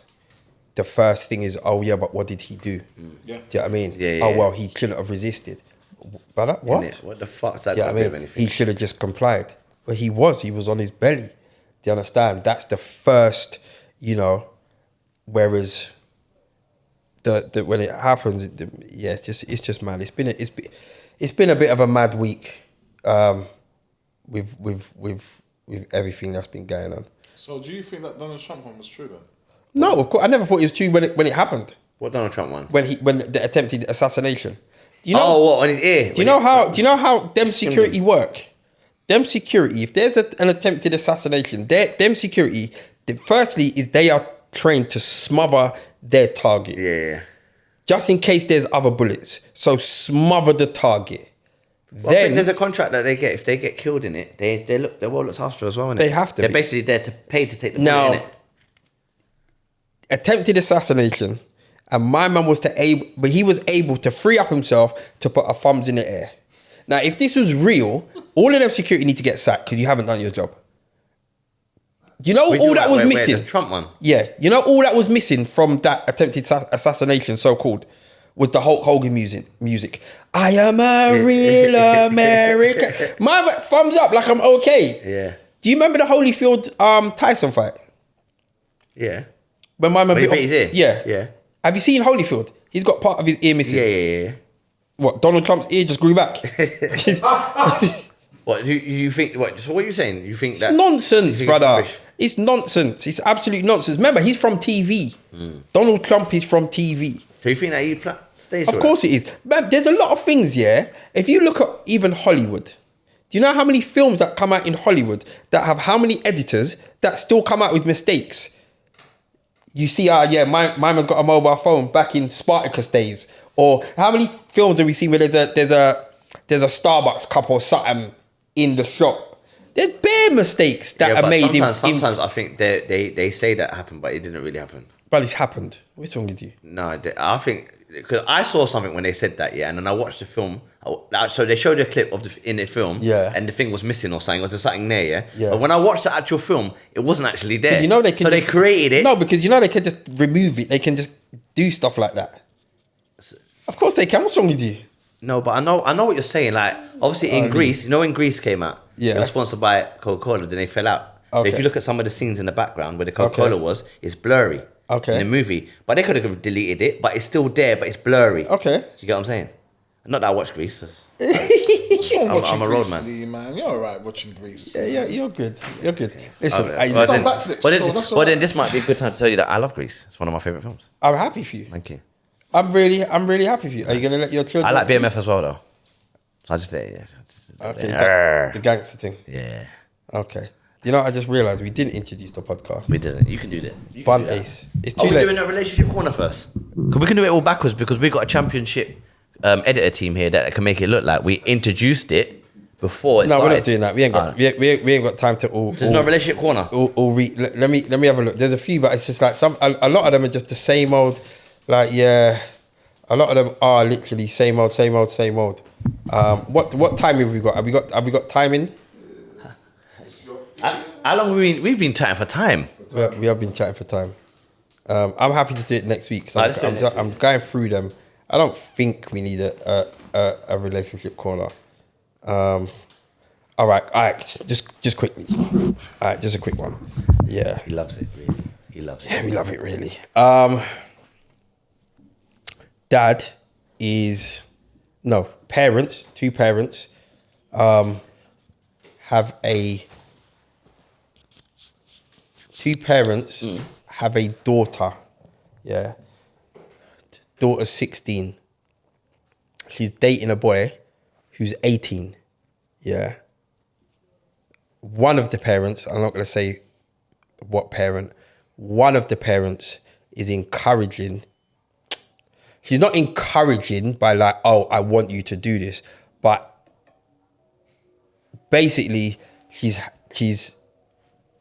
the first thing is, oh yeah, but what did he do? Yeah. Do you know what I mean? Yeah, Oh yeah. well, he shouldn't have resisted. But what? Innit? What the fuck's that Do you got know to what do I with mean? anything? He should have just complied. But he was on his belly. Do you understand? That's the first, whereas the when it happens, it's just mad. It's been a bit of a mad week with everything that's been going on. So do you think that Donald Trump one was true then? No, of course, I never thought it was true when it happened. What Donald Trump one? When the attempted assassination. Do you know? Oh, what, on his ear? Do you know how them security work? Them security, if there's an attempted assassination, them security, firstly is they are trained to smother their target. Yeah. Just in case there's other bullets. So smother the target. Well, I think there's a contract that they get. If they get killed in it, they're well looked after as well, innit? They have to They're be. basically there to pay to take the Now, bullet in it. attempted assassination, and my man but he was able to free up himself to put a thumbs in the air. Now, if this was real, all of them security need to get sacked because you haven't done your job. You know all that was missing? The Trump one? Yeah. You know all that was missing from that attempted assassination, so-called, was the Hulk Hogan music. I am a real American. My thumbs up like I'm okay. Yeah. Do you remember the Holyfield Tyson fight? Yeah. When my man When he bit beat off- his ear? Yeah. Yeah. Have you seen Holyfield? He's got part of his ear missing. Yeah. What, Donald Trump's ear just grew back? What do you think? What? So what are you saying? You think It's that nonsense, you think brother. rubbish? It's nonsense. It's absolute nonsense. Remember, he's from TV. Donald Trump is from TV. So you think that he stays? Of course it is. Man, there's a lot of things, yeah. If you look at even Hollywood, do you know how many films that come out in Hollywood that have how many editors that still come out with mistakes? You see, my man's got a mobile phone back in Spartacus days. Or how many films have we seen where there's a Starbucks cup or something in the shop? There's bare mistakes that are made Sometimes I think they say that happened, but it didn't really happen. But it's happened. What's wrong with you? No, I think because I saw something when they said that, yeah, and then I watched the film. So they showed a clip in the film, Yeah. and the thing was missing or something. Was there something there, yeah? Yeah. But when I watched the actual film, it wasn't actually there. You know they can. So they created it. No, because they can just remove it. They can just do stuff like that. Of course they can. What's wrong with you? No, but I know what you're saying. Like, obviously in Greece, when Greece came out, Yeah. it was sponsored by Coca-Cola, then they fell out. So if Okay. you look at some of the scenes in the background where the Coca-Cola was, it's blurry. Okay. In the movie. But they could have deleted it, but it's still there, but it's blurry. Okay. Do you get what I'm saying? Not that I watch Greece. What's wrong watching I'm a road Grease, man. Lee, man? You're alright watching Grease. Yeah, you're good. You're good. Listen, Okay. Well, listen, done backflips, But so then, that's but all then right. this might be a good time to tell you that I love Greece. It's one of my favourite films. I'm happy for you. Thank you. I'm really happy for you. Are you gonna let your children? I like BMF as well, though. So I just Okay, Arr. the gangster thing. Yeah. Okay. You know, I just realised we didn't introduce the podcast. We didn't. You can do that. You can Bun do that. Ace. It's Are too we late. doing a relationship corner first? Because we can do it all backwards because we got a championship editor team here that can make it look like we introduced it before it No, started. we're not doing that. We ain't got. We ain't got time to all. There's no relationship corner. Let me have a look. There's a few, but it's just like a lot of them are just the same old. Like a lot of them are literally same old. What time have we got? Have we got timing? How long we've been chatting for time? We have been chatting for time. I'm happy to do it next week. So Let's do it next I'm going through them. I don't think we need a relationship corner. All right. Just quickly. All right, just a quick one. Yeah, He loves it, really. He loves it. yeah, we love it really. Dad is parents. Two parents have a. Two parents have a daughter. Yeah. Daughter's 16. She's dating a boy who's 18. Yeah. One of the parents, I'm not going to say what parent, one of the parents is encouraging. She's not encouraging by like, oh, I want you to do this. But basically, she's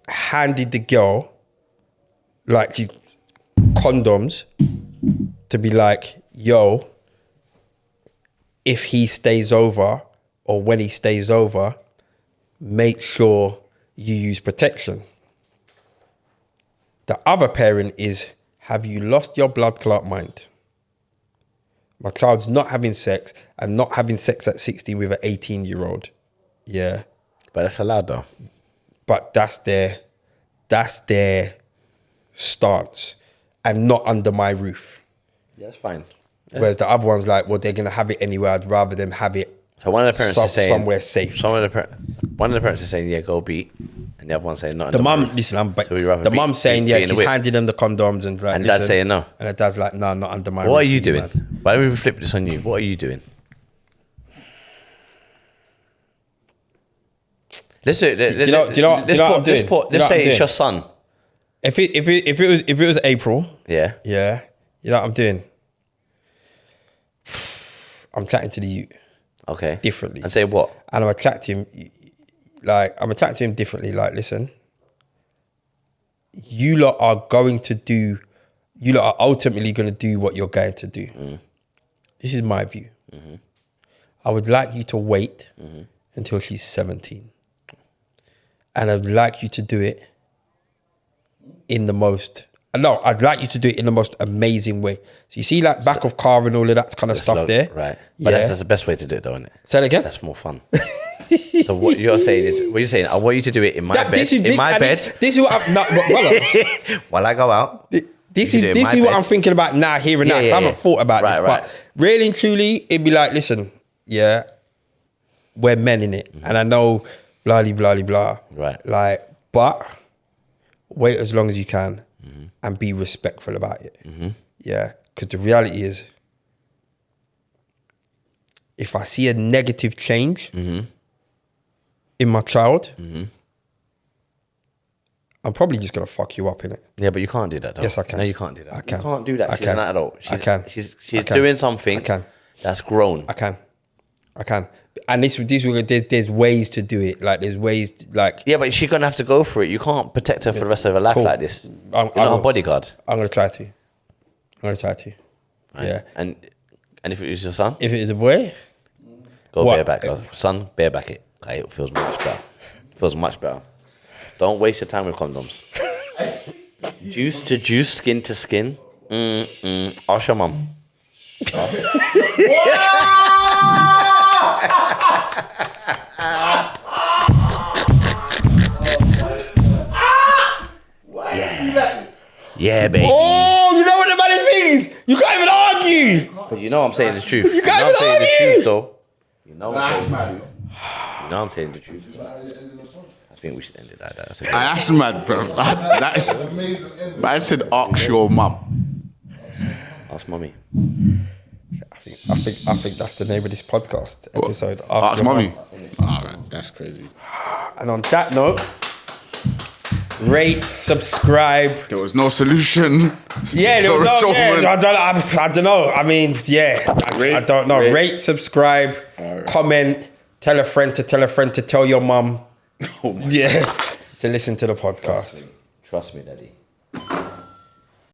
handed the girl like condoms to be like, yo, if he stays over or when he stays over, make sure you use protection. The other parent is, have you lost your blood clot mind? My child's not having sex and not having sex at 16 with an 18-year-old. Yeah. But that's allowed though. But that's their stance and not under my roof. Yeah, that's fine. Yeah. Whereas the other one's like, well, they're going to have it anywhere. I'd rather them have it So one of the parents is saying somewhere safe. One of the parents is saying, yeah, go beat, and the other one's saying not. The mum, listen, So we'd rather the mum's saying, beat yeah, in the she's whip. handing them the condoms and like, And dad's listen. saying no. And the dad's like, no, not under my roof. What are you doing? mad. Why don't we flip this on you? What are you doing? Let's do it. Do you know what I'm doing? Let's say it's your son. If it was April, Yeah. yeah, you know what I'm doing? I'm chatting to the youth Okay. differently. And say what? And I'm attracting him differently. Like, listen, you lot are ultimately going to do what you're going to do. This is my view. I would like you to wait until she's 17. And I'd like you to do it I'd like you to do it in the most amazing way. So you see, like, back of car and all of that kind of stuff there? Right. But that's the best way to do it though, isn't it? Say that again? That's more fun. So what you're saying is, I want you to do it in my bed. This is what I'm not, brother. While I go out. This is what I'm thinking about now, here and now. 'Cause I haven't thought about this, but really and truly, it'd be like, listen, yeah, we're men in it, and I know, blah blah blah blah. Right. Like, but wait as long as you can, and be respectful about it. Yeah, because the reality is, if I see a negative change in my child, I'm probably just gonna fuck you up in it. Yeah, but you can't do that though. Yes, I can. No, you can't do that. I can. You can't do that. I She's can. an adult. I can. She's I can. doing something I can. that's grown. I can. And there's ways to do it. Like, there's ways, like... Yeah, but she's going to have to go for it. You can't protect her for the rest of her life Cool. like this. I You're not will. a bodyguard. I'm going to try to. Right. Yeah. And if it was your son, If it's a boy, go What? bareback. Go. Son, bareback it. Okay, it feels much better. Feels much better. Don't waste your time with condoms. Juice to juice, skin to skin. Ask your mum. Yeah, baby. oh, you know what the maddest thing is? You can't even argue. But you know I'm saying the truth. You can't know I'm even saying the argue. truth, though. You know I'm saying the truth. You know I'm saying the truth. I think we should end it like that. That's a good- That's mad, bro. That's. I said, ask your mum. Ask mommy. I think that's the name of this podcast episode. Ask Your mummy. Mum. Alright, that's crazy. And on that note, rate, subscribe. There was no solution. Yeah, there was no, yeah, I don't know. I mean, yeah, I don't know. Rate, subscribe, comment, tell a friend to tell your mum. Yeah, to listen to the podcast. Trust me, daddy.